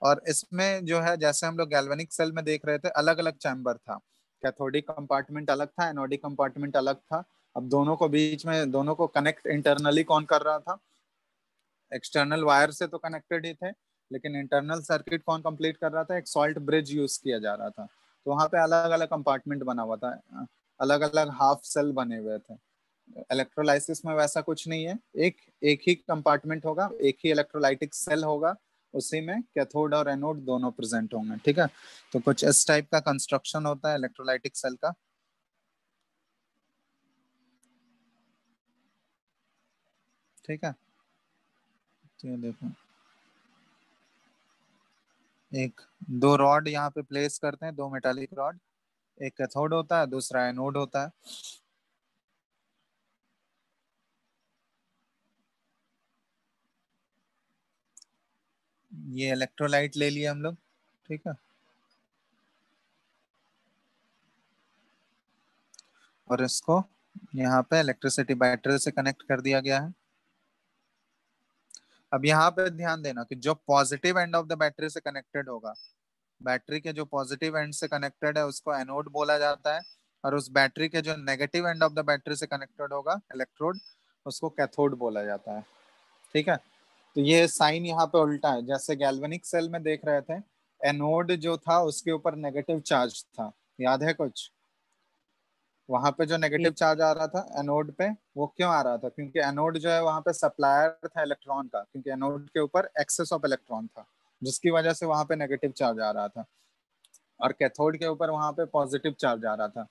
और इसमें जो है, जैसे हम लोग गैल्वेनिक सेल में देख रहे थे, अलग अलग चैम्बर था, कैथोडिक कंपार्टमेंट अलग था, एनोडिक कंपार्टमेंट अलग था। अब दोनों को बीच में, दोनों को कनेक्ट इंटरनली कौन कर रहा था? एक्सटर्नल वायर से तो कनेक्टेड ही थे, लेकिन इंटरनल सर्किट कौन कंप्लीट कर रहा था? एक सॉल्ट ब्रिज यूज किया जा रहा था। तो वहां पे अलग अलग कंपार्टमेंट बना हुआ था, अलग अलग हाफ सेल बने हुए थे। इलेक्ट्रोलाइसिस में वैसा कुछ नहीं है, एक एक ही कंपार्टमेंट होगा, एक ही इलेक्ट्रोलाइटिक सेल होगा, उसी में कैथोड और एनोड दोनों प्रेजेंट होंगे, ठीक है। तो कुछ इस टाइप का कंस्ट्रक्शन होता है इलेक्ट्रोलाइटिक सेल का, ठीक है। तो ये देखो, एक दो रॉड यहाँ पे प्लेस करते हैं, दो मेटालिक रॉड, एक कैथोड होता है, दूसरा एनोड होता है। ये इलेक्ट्रोलाइट ले लिए हम लोग, ठीक है, और इसको यहाँ पे इलेक्ट्रिसिटी बैटरी से कनेक्ट कर दिया गया है। अब यहाँ पे ध्यान देना कि जो positive end of the battery से कनेक्टेड होगा, बैटरी के जो पॉजिटिव एंड से कनेक्टेड है उसको एनोड बोला जाता है, और उस बैटरी के जो negative end of the battery से कनेक्टेड होगा, इलेक्ट्रोड, उसको कैथोड बोला जाता है, ठीक है। तो ये साइन यहाँ पे उल्टा है, जैसे गैल्वेनिक सेल में देख रहे थे, एनोड जो था उसके ऊपर नेगेटिव चार्ज था, याद है कुछ? वहां पे जो नेगेटिव चार्ज आ रहा था एनोड पे, वो क्यों आ रहा था? क्योंकि एनोड जो है वहां पे सप्लायर था इलेक्ट्रॉन का, क्योंकि एनोड के ऊपर एक्सेस ऑफ इलेक्ट्रॉन था, जिसकी वजह से वहां पे नेगेटिव चार्ज आ रहा था। और कैथोड के ऊपर वहां पे पॉजिटिव चार्ज आ रहा था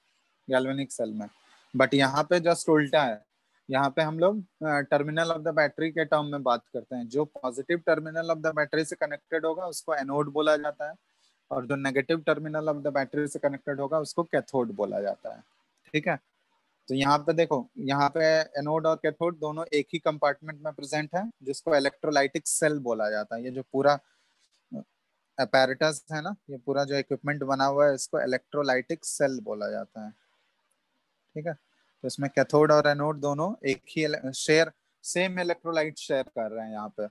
गैल्वेनिक सेल में। बट यहाँ पे जस्ट उल्टा है, यहाँ पे हम लोग टर्मिनल ऑफ द बैटरी के टर्म में बात करते हैं। जो positive terminal of the battery से कनेक्टेड होगा उसको एनोड बोला जाता है, और जो negative terminal of the battery से कनेक्टेड होगा उसको कैथोड बोला जाता है, ठीक है। तो यहाँ पे देखो, यहाँ पे एनोड और कैथोड दोनों एक ही कंपार्टमेंट में प्रेजेंट है, जिसको इलेक्ट्रोलाइटिक सेल बोला जाता है। ये जो पूरा अपैरेटस है ना, ये पूरा जो इक्विपमेंट बना हुआ है, इसको इलेक्ट्रोलाइटिक सेल बोला जाता है, ठीक है। तो इसमें कैथोड और एनोड दोनों एक ही शेयर, सेम इलेक्ट्रोलाइट शेयर कर रहे हैं यहाँ पे।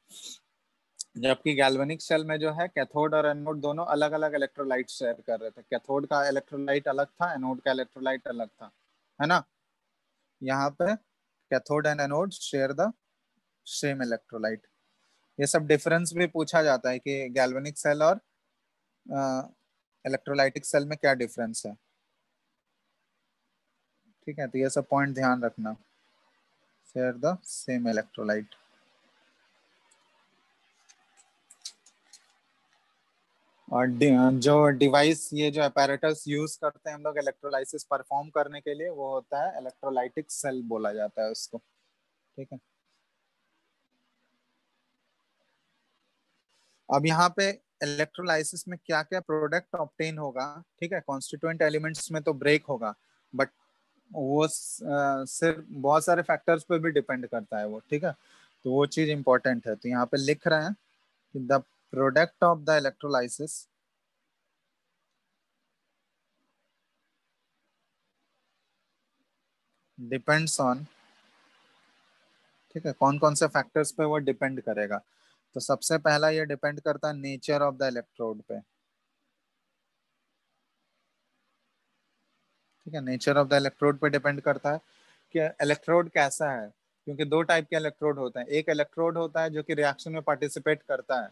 जबकि गैल्वेनिक सेल में जो है, कैथोड और एनोड दोनों अलग अलग इलेक्ट्रोलाइट शेयर कर रहे थे। कैथोड का इलेक्ट्रोलाइट अलग था, एनोड का इलेक्ट्रोलाइट अलग था, है ना। यहाँ पे cathode and anode share the same electrolyte. ये सब डिफरेंस भी पूछा जाता है कि गैल्वेनिक सेल और इलेक्ट्रोलाइटिक सेल में क्या डिफरेंस है, ठीक है। तो ये सब पॉइंट ध्यान रखना, शेयर द सेम इलेक्ट्रोलाइट। और जो डिवाइस, ये जो अपैरेटस यूज करते हैं हम लोग इलेक्ट्रोलाइसिस परफॉर्म करने के लिए, वो होता है इलेक्ट्रोलाइटिक सेल बोला जाता है उसको, ठीक है। अब यहाँ पे इलेक्ट्रोलाइसिस में क्या क्या प्रोडक्ट ऑब्टेन होगा, ठीक है। कॉन्स्टिट्यूएंट एलिमेंट्स में तो ब्रेक होगा, बट वो सिर्फ बहुत सारे फैक्टर्स पे भी डिपेंड करता है वो, ठीक है। तो वो चीज इंपॉर्टेंट है। तो यहाँ पे लिख रहे हैं कि the product of the electrolysis depends on, ठीक है, कौन कौन से फैक्टर्स पे वो डिपेंड करेगा। तो सबसे पहला ये डिपेंड करता है नेचर ऑफ द इलेक्ट्रोड पे, ठीक है। नेचर ऑफ द इलेक्ट्रोड पे डिपेंड करता है कि इलेक्ट्रोड कैसा है, क्योंकि दो टाइप के इलेक्ट्रोड होते हैं। एक इलेक्ट्रोड होता है जो कि रिएक्शन में पार्टिसिपेट करता है,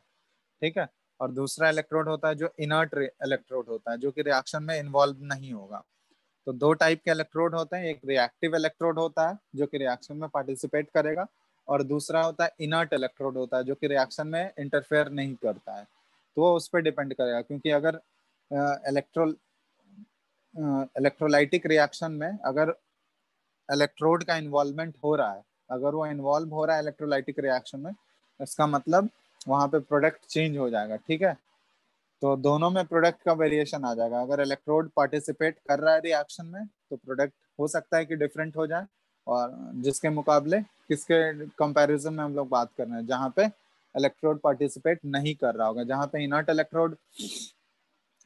ठीक है, और दूसरा इलेक्ट्रोड होता है जो इनर्ट इलेक्ट्रोड होता है, जो कि रिएक्शन में इन्वॉल्व नहीं होगा। तो दो टाइप के इलेक्ट्रोड होते हैं, एक रिएक्टिव इलेक्ट्रोड होता है जो कि रिएक्शन में पार्टिसिपेट करेगा, और दूसरा होता है इनर्ट इलेक्ट्रोड होता है, जो कि रिएक्शन में इंटरफेयर नहीं करता है। तो वो उस पर डिपेंड करेगा, क्योंकि अगर इलेक्ट्रो इलेक्ट्रोलाइटिक रिएक्शन में अगर इलेक्ट्रोड का इन्वॉल्वमेंट हो रहा है, अगर वो इन्वॉल्व हो रहा है इलेक्ट्रोलाइटिक रिएक्शन में, इसका मतलब वहां पे प्रोडक्ट चेंज हो जाएगा। ठीक है, तो दोनों में प्रोडक्ट का वेरिएशन आ जाएगा। अगर इलेक्ट्रोड पार्टिसिपेट कर रहा है रिएक्शन में तो प्रोडक्ट हो सकता है कि डिफरेंट हो जाए, और जिसके मुकाबले किसके कंपैरिजन में हम लोग बात कर रहे हैं, जहाँ पे इलेक्ट्रोड पार्टिसिपेट नहीं कर रहा होगा, जहाँ पे इनर्ट इलेक्ट्रोड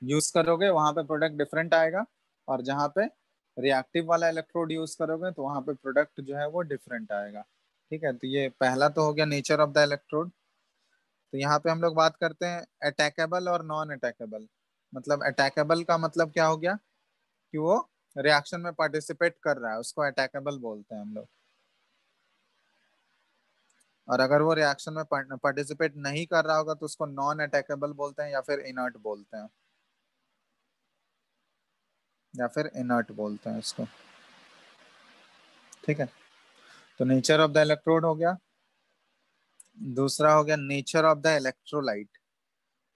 यूज करोगे वहां पे प्रोडक्ट डिफरेंट आएगा, और जहाँ पे रिएक्टिव वाला इलेक्ट्रोड यूज करोगे तो वहां पे प्रोडक्ट जो है वो डिफरेंट आएगा। ठीक है, तो ये पहला तो हो गया नेचर ऑफ द इलेक्ट्रोड। तो यहाँ पे हम लोग बात करते हैं अटैकेबल और नॉन अटैकेबल। मतलब अटैकेबल का मतलब क्या हो गया कि वो रिएक्शन में पार्टिसिपेट कर रहा है, उसको अटैकेबल बोलते हैं हम लोग। और अगर वो रिएक्शन में पार्टिसिपेट नहीं कर रहा होगा तो उसको नॉन अटैकेबल बोलते हैं, या फिर इनर्ट बोलते हैं इसको। ठीक है, तो नेचर ऑफ द इलेक्ट्रोड हो गया। दूसरा हो गया nature of the electrolyte.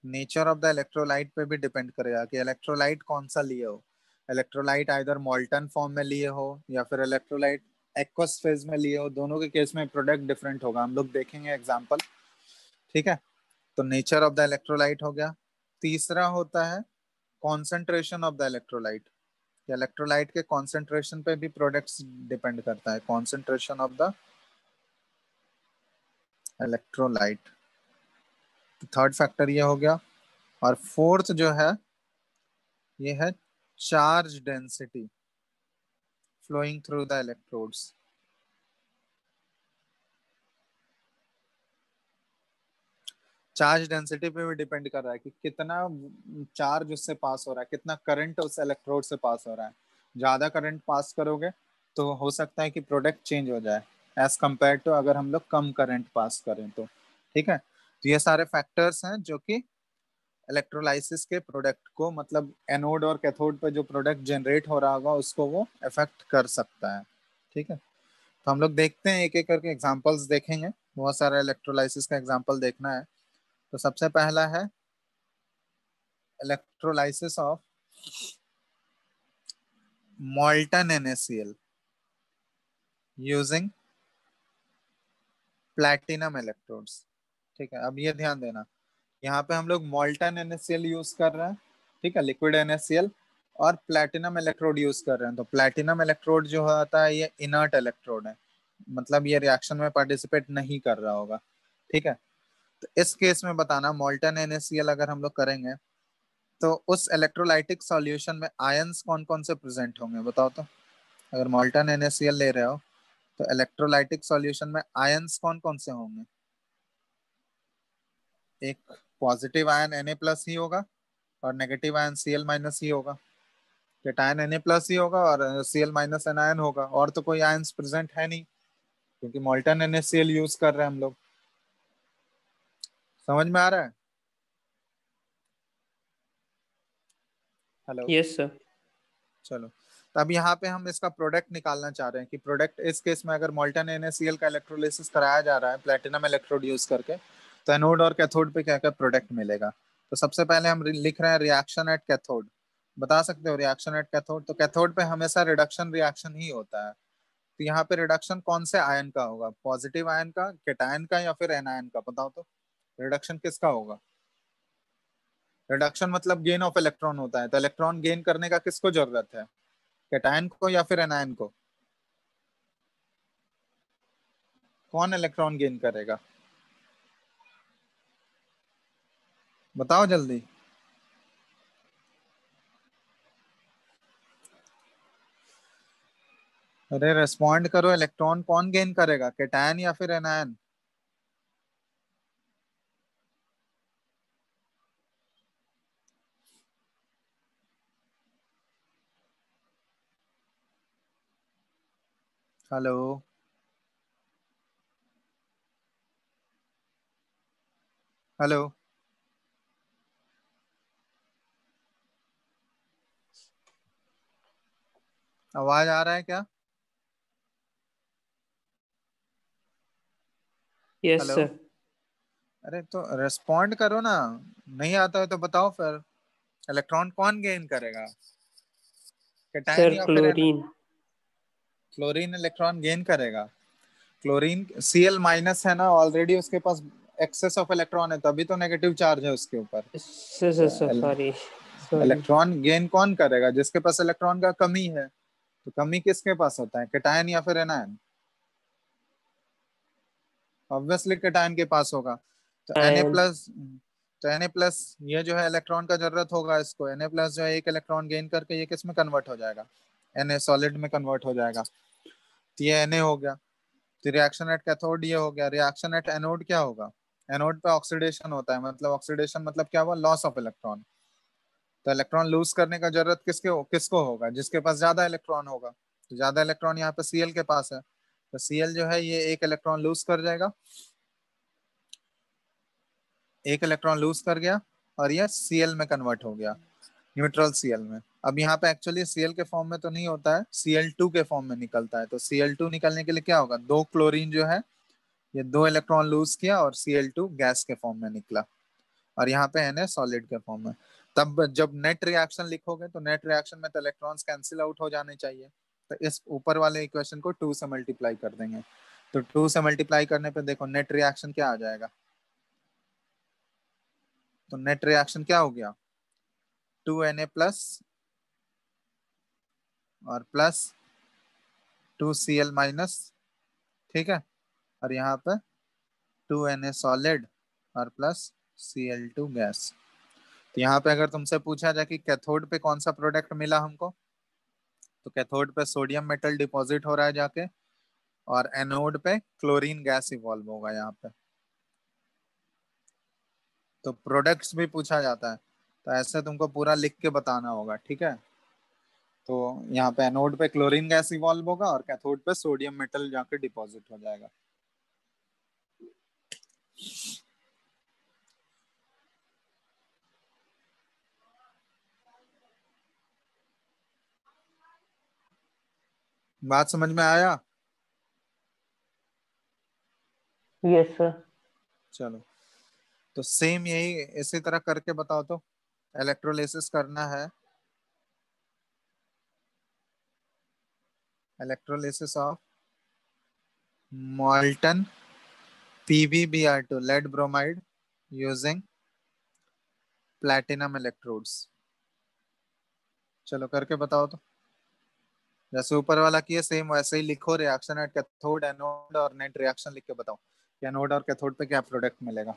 Nature of the electrolyte पे भी डिपेंड करेगा कि इलेक्ट्रोलाइट कौन सा लिए हो। इलेक्ट्रोलाइट आइदर मॉल्टन फॉर्म में लिए हो या फिर इलेक्ट्रोलाइट एक्वस फेज में लिए हो, दोनों के केस में प्रोडक्ट डिफरेंट होगा, हम लोग देखेंगे एग्जांपल। ठीक है, तो नेचर ऑफ द इलेक्ट्रोलाइट हो गया। तीसरा होता है concentration of the electrolyte. Electrolyte के कॉन्सेंट्रेशन पे भी प्रोडक्ट्स डिपेंड करता है, concentration of the electrolyte. Third factor ये हो गया। और फोर्थ जो है ये है charge density flowing through the electrodes. Charge density पे भी डिपेंड कर रहा है कि कितना चार्ज उससे पास हो रहा है, कितना करंट उस इलेक्ट्रोड से पास हो रहा है। ज्यादा करंट पास करोगे तो हो सकता है कि प्रोडक्ट चेंज हो जाए, एज कंपेयर टू अगर हम लोग कम करंट पास करें तो। ठीक है, तो ये सारे फैक्टर्स हैं जो कि इलेक्ट्रोलाइसिस के प्रोडक्ट को, मतलब एनोड और कैथोड पे जो प्रोडक्ट जनरेट हो रहा होगा उसको वो इफेक्ट कर सकता है। ठीक है, तो हम लोग देखते हैं एक एक करके एग्जांपल्स देखेंगे, बहुत सारा इलेक्ट्रोलाइसिस का एग्जांपल देखना है। तो सबसे पहला है electrolysis of molten NaCl using platinum electrodes. ठीक है, अब ये ध्यान देना, यहाँ पे हम लोग molten NaCl यूज कर रहे हैं, ठीक है, लिक्विड NaCl, और प्लैटिनम इलेक्ट्रोड यूज कर रहे हैं। तो प्लैटिनम इलेक्ट्रोड जो होता है ये इनर्ट इलेक्ट्रोड है, मतलब ये रिएक्शन में पार्टिसिपेट नहीं कर रहा होगा। ठीक है, तो इस केस में बताना molten NaCl अगर हम लोग करेंगे तो उस इलेक्ट्रोलाइटिक सॉल्यूशन में आयंस कौन कौन से प्रेजेंट होंगे बताओ तो। अगर molten NaCl ले रहे हो तो इलेक्ट्रोलाइटिक सॉल्यूशन में आयंस कौन कौन से होंगे। एक पॉजिटिव आयन Na+ ही होगा, और नेगेटिव आयन Cl- ही होगा। कैटायन Na+ ही होगा और Cl- एनायन होगा, और तो कोई आयंस प्रेजेंट है नहीं, क्योंकि molten NaCl यूज कर रहे हैं हम लोग। समझ में आ रहा है? हेलो। Yes sir. चलो, तो अब यहाँ पे हम इसका प्रोडक्ट निकालना चाह रहे हैं कि प्रोडक्ट इस केस में अगर molten NaCl का इलेक्ट्रोलिसिस कराया जा रहा है प्लेटिनम इलेक्ट्रोड यूज करके, तो एनोड और कैथोड पे क्या क्या प्रोडक्ट मिलेगा। तो सबसे पहले हम लिख रहे हैं रिएक्शन एट कैथोड। बता सकते हो रिएक्शन एट कैथोड? तो कैथोड पे हमेशा रिडक्शन रिएक्शन ही होता है। तो यहाँ पे रिडक्शन कौन से आयन का होगा, पॉजिटिव आयन का, कैटायन का, या फिर एनायन का? बताओ तो रिडक्शन किसका होगा। रिडक्शन मतलब गेन ऑफ इलेक्ट्रॉन होता है, तो इलेक्ट्रॉन गेन करने का किसको जरूरत है, कैटायन को या फिर एनायन को? कौन इलेक्ट्रॉन गेन करेगा, बताओ जल्दी। अरे रेस्पॉन्ड करो, इलेक्ट्रॉन कौन गेन करेगा, कैटायन या फिर एनायन? हेलो। हेलो, आवाज आ रहा है क्या? Yes hello, sir. अरे तो रेस्पॉन्ड करो ना। नहीं आता है तो बताओ फिर। इलेक्ट्रॉन कौन गेन करेगा, कैटायन सर या फिर क्लोरीन। क्लोरीन इलेक्ट्रॉन गेन करेगा। क्लोरीन Cl माइनस है ना, ऑलरेडी उसके पास एक्सेस ऑफ इलेक्ट्रॉन है, तभी तो नेगेटिव चार्ज है उसके ऊपर। Sir sir sir sorry sorry. Electron gain कौन करेगा, जिसके पास इलेक्ट्रॉन का कमी है। तो कमी किसके पास होता है, कैटायन या फिर एनायन। ऑब्वियसली कैटायन के पास होगा। तो Na आयन। प्लस, तो Na प्लस ये जो है इलेक्ट्रॉन का जरूरत होगा इसको। Na प्लस जो है एक इलेक्ट्रॉन गेन करके ये किस में कन्वर्ट हो जाएगा, Na सॉलिड में कन्वर्ट हो जाएगा। तो ये Na हो गया। तो रिएक्शन एट कैथोड ये हो गया। रिएक्शन एट एनोड क्या होगा, एनोड पे ऑक्सीडेशन होता है, मतलब ऑक्सीडेशन मतलब क्या हुआ, लॉस ऑफ इलेक्ट्रॉन। तो इलेक्ट्रॉन लूज करने का जरूरत किसको होगा, जिसके पास ज्यादा इलेक्ट्रॉन होगा। तो ज्यादा इलेक्ट्रॉन यहाँ पे Cl के पास है, तो Cl जो है ये एक इलेक्ट्रॉन लूज कर जाएगा, एक इलेक्ट्रॉन लूज कर गया, और ये Cl में कन्वर्ट हो गया, न्यूट्रल Cl में। अब यहाँ पे एक्चुअली Cl के फॉर्म में तो नहीं होता है, Cl2 के फॉर्म में निकलता है। तो Cl2 निकलने के लिए क्या होगा, दो क्लोरीन जो है ये दो इलेक्ट्रॉन लूज किया और Cl2 गैस के फॉर्म में निकला, और यहाँ पे Na सॉलिड के फॉर्म में। तब जब नेट रिएक्शन लिखोगे तो नेट रिएक्शन में तो इलेक्ट्रॉन्स कैंसिल आउट हो जाने चाहिए। तो इस ऊपर वाले इक्वेशन को 2 से मल्टीप्लाई कर देंगे। तो 2 से मल्टीप्लाई करने पे देखो नेट रिएक्शन क्या आ जाएगा। तो नेट रिएक्शन क्या हो गया, 2Na प्लस और प्लस 2Cl माइनस, ठीक है। और यहाँ पे 2Na सॉलिड और प्लस Cl2 गैस। तो यहाँ पे अगर तुमसे पूछा जाए कि कैथोड पे कौन सा प्रोडक्ट मिला हमको, तो कैथोड पे सोडियम मेटल डिपॉजिट हो रहा है जाके, और एनोड पे क्लोरीन गैस इवॉल्व होगा यहाँ पे। तो प्रोडक्ट्स भी पूछा जाता है, तो ऐसे तुमको पूरा लिख के बताना होगा, ठीक है। तो यहाँ पे एनोड पे क्लोरीन गैस इवॉल्व होगा और कैथोड पे सोडियम मेटल जाके डिपॉजिट हो जाएगा। बात समझ में आया। Yes sir. चलो, तो सेम यही इसी तरह करके बताओ तो। इलेक्ट्रोलिसिस करना है, electrolysis of molten PbBr2 lead bromide using platinum electrodes। चलो करके बताओ तो। जैसे ऊपर वाला किया सेम वैसे ही लिखो, रिएक्शन एट कैथोड एनोड और नेट रिएक्शन लिख के बताओ कि एनोड और कैथोड पे क्या प्रोडक्ट मिलेगा।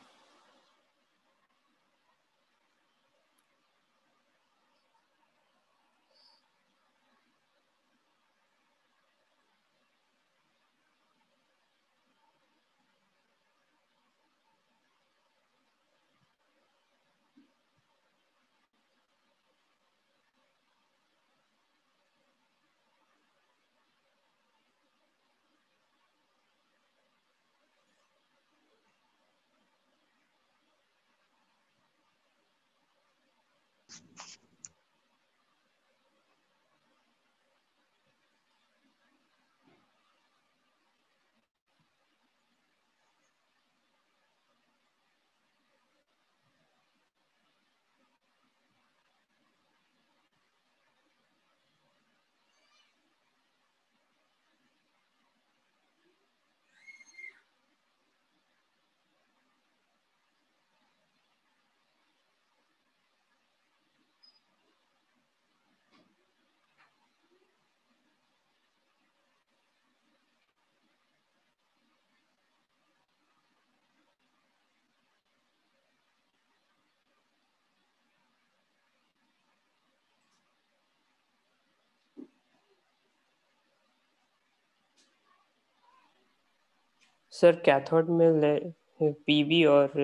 सर कैथोड में पीबी और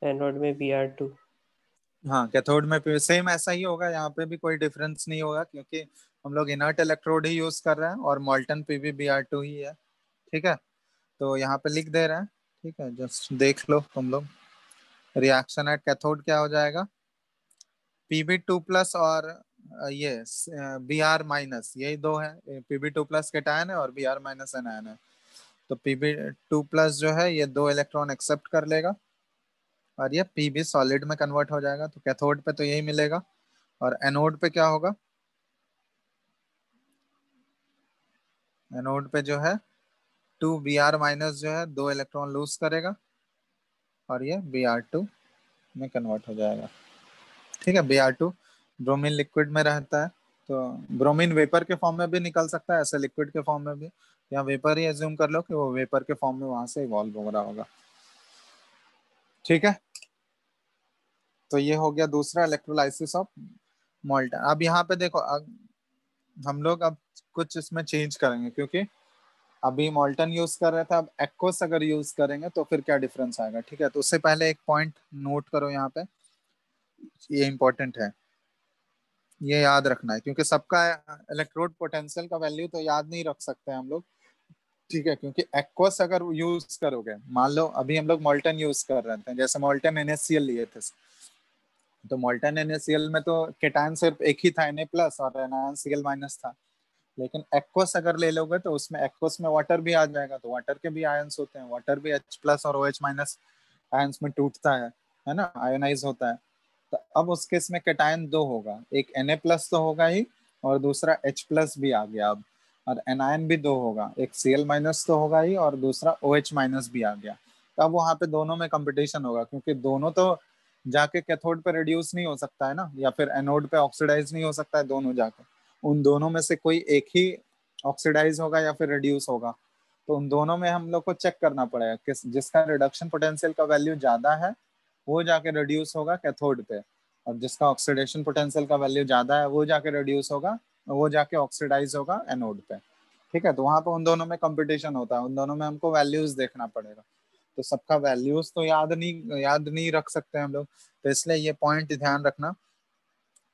एनोड में Br2। हाँ, कैथोड में सेम ऐसा ही होगा, यहाँ पे भी कोई डिफरेंस नहीं होगा, क्योंकि हम लोग इनर्ट इलेक्ट्रोड ही यूज कर रहे हैं और मॉल्टन PbBr2 ही है, ठीक है। तो यहाँ पे लिख दे रहे हैं, ठीक है, जस्ट देख लो तुम लोग। रिएक्शन एट कैथोड क्या हो जाएगा, Pb2 प्लस और ये Br माइनस, यही दो है। Pb2 प्लस कैटायन है और Br माइनस एनायन है। तो Pb2+ जो है ये 2 इलेक्ट्रॉन एक्सेप्ट कर लेगा और ये Pb सॉलिड में कन्वर्ट हो जाएगा। तो कैथोड पे तो यही मिलेगा। और एनोड पे क्या होगा? एनोड पे जो है 2Br- जो है 2 इलेक्ट्रॉन लूज करेगा और ये Br2 में कन्वर्ट हो जाएगा। ठीक है, Br2 ब्रोमीन लिक्विड में रहता है, तो ब्रोमीन वेपर के फॉर्म में भी निकल सकता है, ऐसे लिक्विड के फॉर्म में भी, या वेपर ही एज्यूम कर लो कि वो वेपर के फॉर्म में वहां से इवॉल्व हो रहा होगा। ठीक है, तो ये हो गया दूसरा इलेक्ट्रोलाइसिस ऑफ मोल्टन। अब यहाँ पे देखो, अब हम लोग अब कुछ इसमें चेंज करेंगे, क्योंकि अभी मोल्टन यूज कर रहे थे, अब एक्वस अगर यूज करेंगे तो फिर क्या डिफरेंस आएगा। ठीक है, तो उससे पहले एक पॉइंट नोट करो यहाँ पे, ये इंपॉर्टेंट है, ये याद रखना है, क्योंकि सबका इलेक्ट्रोड पोटेंशियल का वैल्यू तो याद नहीं रख सकते हम लोग। ठीक है, क्योंकि एक्वस अगर यूज करोगे, मान लो अभी हम लोग मोल्टन यूज कर रहे थे, जैसे मोल्टन NaCl लिए थे, तो मोल्टन NaCl में तो केटायन सिर्फ एक ही था, Na+ और एनायन Cl- था। लेकिन एक्वस अगर ले लोगे तो उसमें एक्वस में वाटर भी आ जाएगा, तो वाटर के भी आयंस होते हैं, वाटर भी H+ और OH- आयंस में टूटता है ना, आयोनाइज होता है। तो अब उस केस में कैटायन 2 होगा, एक Na+ तो होगा ही और दूसरा H+ भी आ गया अब, और एनायन भी 2 होगा, एक Cl- तो होगा ही और दूसरा OH- भी आ गया। तो अब वहां पे दोनों में कंपटीशन होगा, क्योंकि दोनों तो जाके कैथोड पे रिड्यूस नहीं हो सकता है ना, या फिर एनोड पे ऑक्सीडाइज नहीं हो सकता है दोनों जाके, उन दोनों में से कोई एक ही ऑक्सीडाइज होगा या फिर रिड्यूस होगा। तो उन दोनों में हम लोग को चेक करना पड़ेगा किस जिसका रिडक्शन पोटेंशियल का वैल्यू ज्यादा है वो जाके रिड्यूस होगा कैथोड पे, और जिसका ऑक्सीडेशन पोटेंशियल का वैल्यू ज्यादा है वो जाके रिड्यूस होगा, वो जाके ऑक्सीडाइज होगा एनोड पे। ठीक है, तो वहां पे उन दोनों में कंपटीशन होता है, उन दोनों में हमको वैल्यूज देखना पड़ेगा। तो सबका वैल्यूज तो याद नहीं रख सकते हम लोग, तो इसलिए ये पॉइंट ध्यान रखना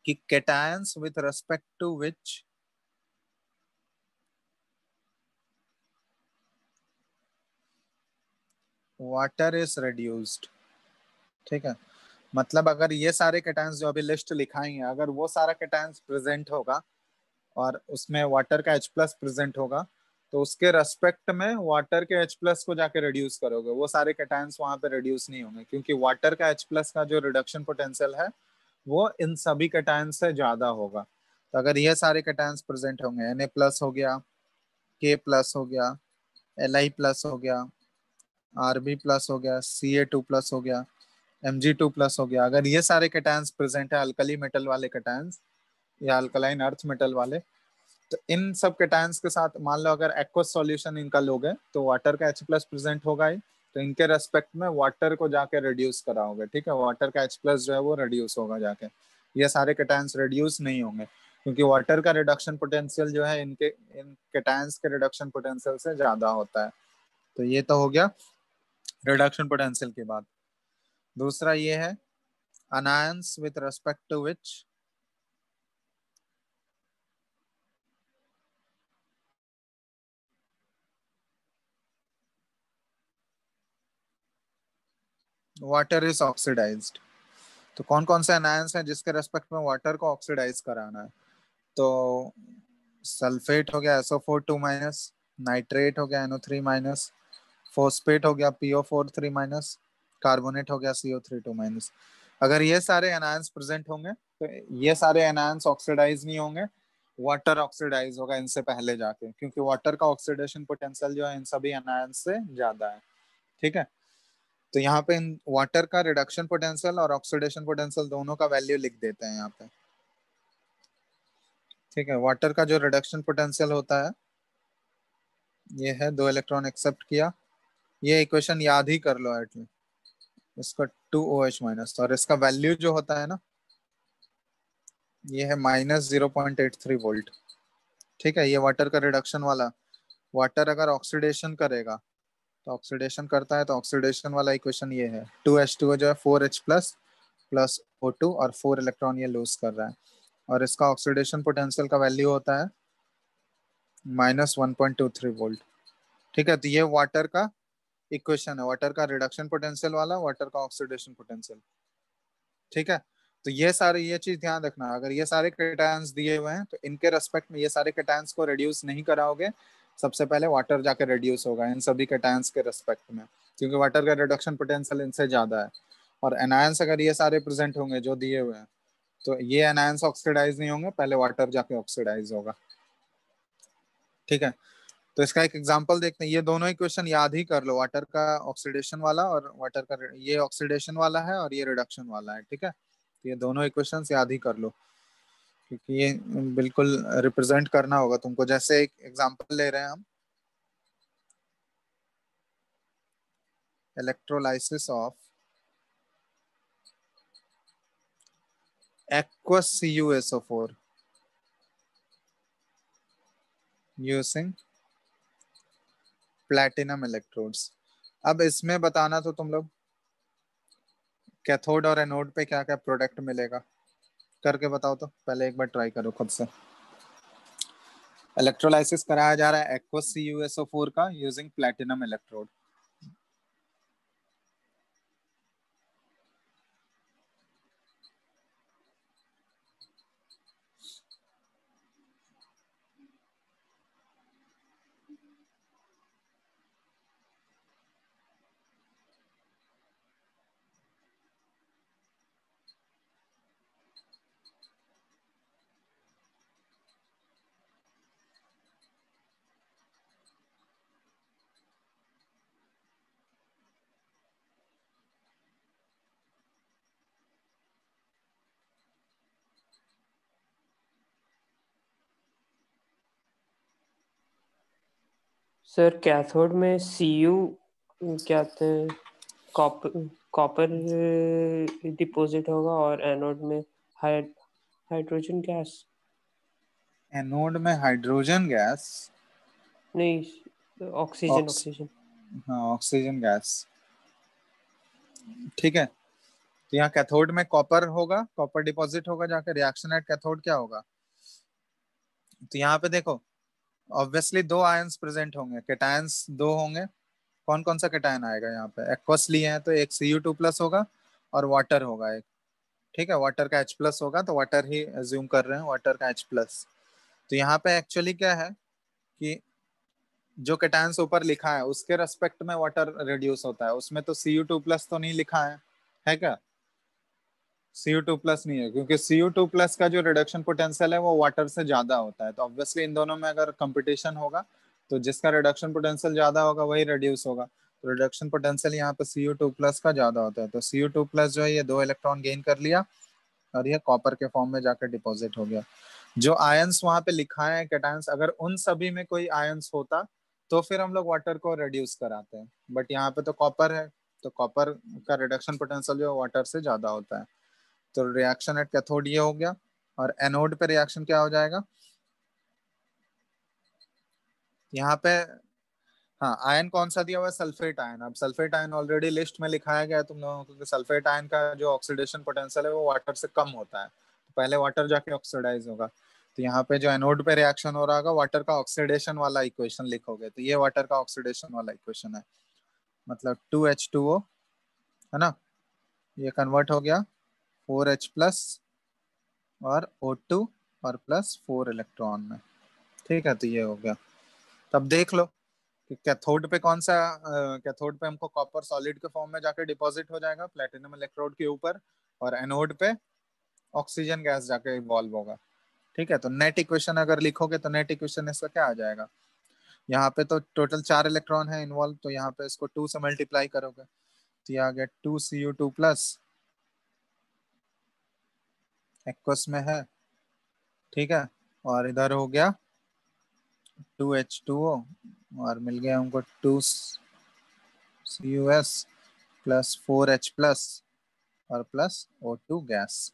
कि cations with respect to which water is reduced. ठीक है, मतलब अगर ये सारे केटायंस जो अभी लिस्ट लिखाई है, अगर वो सारा केटायंस प्रेजेंट होगा और उसमें वाटर का H+ प्रेजेंट होगा, तो उसके रेस्पेक्ट में वाटर के H+ को जाके रिड्यूस करोगे, वो सारे केटायंस वहां पे रिड्यूस नहीं होंगे, क्योंकि वाटर का H+ का जो रिडक्शन पोटेंशियल है वो इन सभी केटायंस से ज्यादा होगा। तो अगर ये सारे केटायंस प्रेजेंट होंगे, Na+ हो गया, K+ हो गया, Li+ हो गया, Rb+ हो गया, Ca2+ हो गया, Mg2+ हो गया, अगर ये सारे कैटायंस प्रेजेंट है, अल्कली मेटल वाले कैटायंस या अल्कलाइन अर्थ मेटल वाले, तो इन सब कैटायंस के साथ मान लो अगर एक्वस सॉल्यूशन इनका लोगे तो वाटर का H+ प्रेजेंट होगा ही, तो इनके रेस्पेक्ट में वाटर को जाके रिड्यूस कराओगे। ठीक है, वाटर का H+ जो है वो रिड्यूस होगा जाके, ये सारे कैटायंस रिड्यूस नहीं होंगे, क्योंकि वाटर का रिडक्शन पोटेंशियल जो है इन कैटायंस के रिडक्शन पोटेंशियल से ज्यादा होता है। तो ये तो हो गया रिडक्शन पोटेंशियल की बात। दूसरा ये है anions with respect to which water is oxidized। तो कौन कौन से अनायंस हैं जिसके रेस्पेक्ट में वाटर को ऑक्सीडाइज कराना है? तो सल्फेट हो गया SO4 2-, नाइट्रेट हो गया NO3-, फोस्फेट हो गया PO4 3-, कार्बोनेट हो गया CO3 2-। अगर ये सारे अनायंस प्रेजेंट होंगे तो ये सारे अनायंस ऑक्सीडाइज नहीं होंगे, वाटर ऑक्सीडाइज होगा इनसे पहले जाके, क्योंकि वाटर का ऑक्सीडेशन पोटेंशियल जो है इन सभी अनायंस से ज्यादा है। ठीक है, तो यहाँ पे इन वाटर का रिडक्शन पोटेंशियल और ऑक्सीडेशन पोटेंशियल दोनों का वैल्यू लिख देते हैं यहाँ पे। ठीक है, वाटर का जो रिडक्शन पोटेंशियल होता है ये है 2 इलेक्ट्रॉन एक्सेप्ट किया, ये इक्वेशन याद ही कर लो एटलीस्ट, इसका 2OH-, और इसका वैल्यू जो होता है ना ये है -0.83 वोल्ट। ठीक है, ये वाटर का रिडक्शन वाला, वाटर अगर ऑक्सीडेशन करेगा तो ऑक्सीडेशन करता है तो ऑक्सीडेशन वाला इक्वेशन ये है, 2H2 जो है 4H+ प्लस O2 और 4 इलेक्ट्रॉन ये लूज कर रहा है, और इसका ऑक्सीडेशन पोटेंशियल का वैल्यू होता है -1.23 वोल्ट। ठीक है, तो ये वाटर का इक्वेशन है, वाटर का रिडक्शन पोटेंशियल वाला, वाटर का ऑक्सीडेशन पोटेंशियल। ठीक है, तो ये चीज ध्यान रखना, अगर ये सारे कैटायंस दिए हुए हैं तो इनके रेस्पेक्ट में ये सारे कैटायंस को रिड्यूस नहीं कराओगे, सबसे पहले वाटर जाके रिड्यूस होगा इन सभी कैटायंस के रेस्पेक्ट में, क्योंकि वाटर का रिडक्शन पोटेंशियल इनसे ज्यादा है। और एनायंस अगर ये सारे प्रेजेंट होंगे जो दिए हुए हैं, तो ये एनायंस ऑक्सीडाइज नहीं होंगे, पहले वाटर जाके ऑक्सीडाइज होगा। ठीक है, तो इसका एक एग्जांपल देखते हैं। ये दोनों इक्वेशन याद ही कर लो, वाटर का ऑक्सीडेशन वाला और वाटर का, ये ऑक्सीडेशन वाला है और ये रिडक्शन वाला है। ठीक है, तो ये दोनों इक्वेशंस याद ही कर लो, क्योंकि ये बिल्कुल रिप्रेजेंट करना होगा तुमको। जैसे एक एग्जांपल ले रहे हैं हम, electrolysis of aqueous CuSO4 using platinum electrodes. अब इसमें बताना तो तुम लोग कैथोड और एनोड पे क्या क्या प्रोडक्ट मिलेगा, करके बताओ तो, पहले एक बार ट्राई करो खुद से। इलेक्ट्रोलाइसिस कराया जा रहा है एक्वस CuSO4 का using platinum electrode. Sir cathode में Cu क्या कहते हैं, कॉपर कॉपर डिपॉजिट होगा, और एनोड में हाइड्रोजन गैस। एनोड में हाइड्रोजन गैस, नहीं, ऑक्सीजन ऑक्स ऑक्सीजन। हाँ, ऑक्सीजन गैस। ठीक है, तो यहाँ कैथोड में कॉपर होगा, कॉपर डिपॉजिट होगा जाकर, रिएक्शन एट कैथोड क्या होगा। तो यहाँ पे देखो, ऑब्वियसली दो आयंस प्रेजेंट होंगे, कैटायंस दो होंगे। कौन कौन सा कैटायन आएगा यहाँ पे, एक्वस लिए हैं तो एक Cu2+ होगा और वाटर होगा एक। ठीक है, वाटर का H+ होगा, तो वाटर ही एज्यूम कर रहे हैं, वाटर का H+। तो यहाँ पे एक्चुअली क्या है कि जो कैटायंस ऊपर लिखा है उसके रेस्पेक्ट में वाटर रिड्यूस होता है, उसमें तो Cu2+ तो नहीं लिखा है क्या। Cu2+ नहीं है, क्योंकि Cu2+ का जो रिडक्शन पोटेंशियल है वो वाटर से ज्यादा होता है। तो ऑब्वियसली इन दोनों में अगर कंपटीशन होगा तो जिसका रिडक्शन पोटेंशियल ज्यादा होगा वही रिड्यूस होगा। तो रिडक्शन पोटेंशियल यहाँ पे Cu2+ का ज्यादा होता है, तो Cu2+ जो है ये 2 इलेक्ट्रॉन गेन कर लिया और ये कॉपर के फॉर्म में जाकर डिपॉजिट हो गया। जो आयंस वहां पे लिखा है कैटायंस, अगर उन सभी में कोई आयंस होता तो फिर हम लोग वाटर को रिड्यूस कराते हैं, बट यहाँ पे तो कॉपर है, तो कॉपर का रिडक्शन पोटेंशियल जो वाटर से ज्यादा होता है। तो रिएक्शन एट कैथोड ये हो गया, और एनोड पे रिएक्शन क्या हो जाएगा यहाँ पे। हाँ, आयन कौन सा दिया हुआ है, सल्फेट आयन। अब सल्फेट आयन ऑलरेडी लिस्ट में लिखाया गया है तुम लोगों को, क्योंकि सल्फेट आयन का जो ऑक्सीडेशन पोटेंशियल है वो वाटर से कम होता है, तो पहले वाटर जाके ऑक्सीडाइज होगा। तो यहाँ पे जो एनोड पे रिएक्शन हो रहा होगा, वाटर का ऑक्सीडेशन वाला इक्वेशन लिखोगे, तो ये वाटर का ऑक्सीडेशन वाला इक्वेशन है, मतलब 2H2O, है ना, ये कन्वर्ट हो गया 4H+ और O2 और +4 इलेक्ट्रॉन में। ठीक है, तो ये हो गया। तब देख लो कि कैथोड पे कौन सा, कैथोड पे हमको कॉपर सॉलिड के फॉर्म में जाके डिपॉजिट हो जाएगा प्लेटिनम इलेक्ट्रोड के ऊपर, और एनोड पे ऑक्सीजन गैस जाके इवॉल्व होगा। ठीक है, तो नेट इक्वेशन अगर लिखोगे तो नेट इक्वेशन इसका क्या आ जाएगा, यहाँ पे तो टोटल 4 इलेक्ट्रॉन है इन्वॉल्व, तो यहाँ पे इसको 2 से मल्टीप्लाई करोगे तो ये आ गया 2Cu2+, एक्वस में है। ठीक है, और इधर हो गया 2H2O, और मिल गया हमको 2Cus+4H+ और +O2 गैस।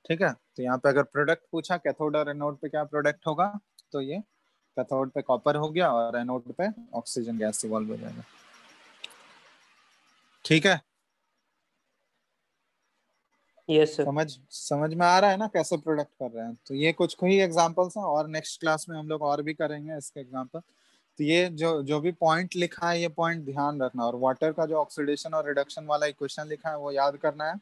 ठीक है, तो यहाँ पे अगर प्रोडक्ट पूछा कैथोड और एनोड पे क्या प्रोडक्ट होगा, तो ये कैथोड पे कॉपर हो गया और एनोड पे ऑक्सीजन गैस इवॉल्व हो जाएगा। ठीक है, यस सर। समझ समझ में आ रहा है ना कैसे प्रोडक्ट कर रहे हैं। तो ये कुछ ही एग्जांपल्स हैं, और नेक्स्ट क्लास में हम लोग और भी करेंगे इसके एग्जांपल। तो ये जो जो भी पॉइंट लिखा है ये पॉइंट ध्यान रखना, और वाटर का जो ऑक्सीडेशन और रिडक्शन वाला इक्वेशन लिखा है वो याद करना है,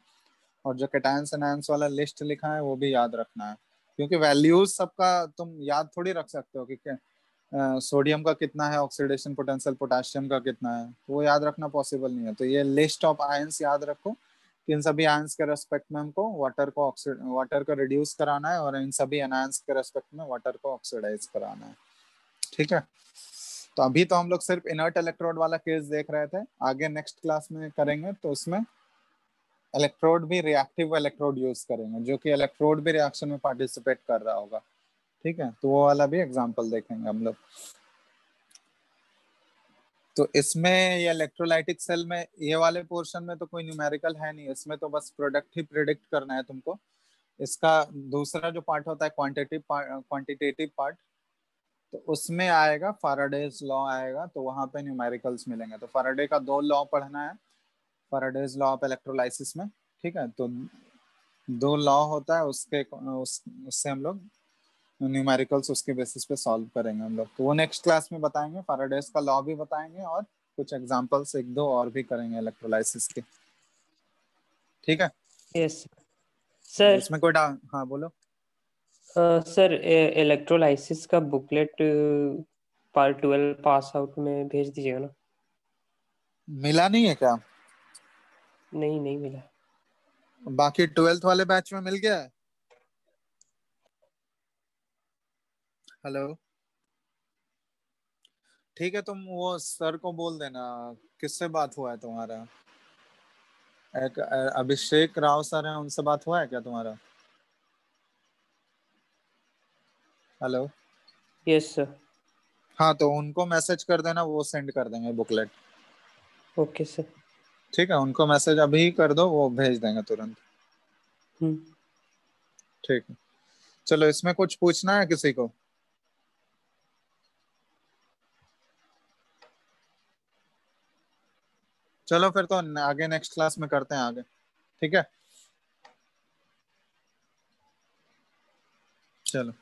और जो कैटायंस एनायंस वाला लिस्ट लिखा है वो भी याद रखना है, क्योंकि वैल्यूज सबका तुम याद थोड़ी रख सकते हो कि सोडियम का कितना है ऑक्सीडेशन पोटेंशियल, पोटेशियम का कितना है, वो याद रखना पॉसिबल नहीं है। तो ये लिस्ट ऑफ आयंस याद रखो कि इन सभी आयंस के रेस्पेक्ट में हमको वाटर को रिड्यूस कराना है और इन सभी एनायंस के रेस्पेक्ट में वाटर को ऑक्सीडाइज कराना है। ठीक है, तो अभी तो हम लोग सिर्फ इनर्ट इलेक्ट्रोड वाला केस देख रहे थे, आगे नेक्स्ट क्लास में करेंगे तो उसमें इलेक्ट्रोड भी रिएक्टिव इलेक्ट्रोड यूज करेंगे, जो कि इलेक्ट्रोड भी रिएक्शन में पार्टिसिपेट कर रहा होगा। ठीक है, तो वो वाला भी एग्जांपल देखेंगे हम लोग। तो इसमें ये इलेक्ट्रोलाइटिक सेल में ये वाले पोर्शन में तो कोई न्यूमेरिकल है नहीं, इसमें तो बस प्रोडक्ट ही प्रिडिक्ट करना है तुमको। इसका दूसरा जो पार्ट होता है क्वांटिटेटिव पार्ट, तो उसमें आएगा फैराडेज लॉ आएगा, तो वहां पे न्यूमेरिकल्स मिलेंगे। तो फैराडे का 2 लॉ पढ़ना है, फैराडेज लॉ ऑफ इलेक्ट्रोलाइसिस में। ठीक है, तो 2 लॉ होता है उससे हम लोग न्यूमेरिकल्स उसके बेसिस पे सॉल्व करेंगे हम लोग। तो वो नेक्स्ट क्लास में बताएंगे, फैराडेज का लॉ भी बताएंगे और कुछ एग्जांपल्स 1-2 और भी करेंगे इलेक्ट्रोलाइसिस के। ठीक है, यस सर। इसमें कोई डाउट? हाँ बोलो। सर इलेक्ट्रोलाइसिस का बुकलेट पार्ट 12 पास आउट में भेज दीजिएगा ना। मिला नहीं है क्या? नहीं, नहीं मिला। बाकी 12th वाले बैच में मिल गया है? हेलो, ठीक है, तुम वो सर को बोल देना। किससे बात हुआ है तुम्हारा? एक अभिषेक राव सर है, उनसे बात हुआ है क्या तुम्हारा? Hello, yes sir. हाँ तो उनको मैसेज कर देना, वो सेंड कर देंगे बुकलेट। Okay sir. ठीक है, उनको मैसेज अभी कर दो, वो भेज देंगे तुरंत। ठीक है, चलो इसमें कुछ पूछना है किसी को? चलो फिर तो आगे नेक्स्ट क्लास में करते हैं आगे। ठीक है, चलो।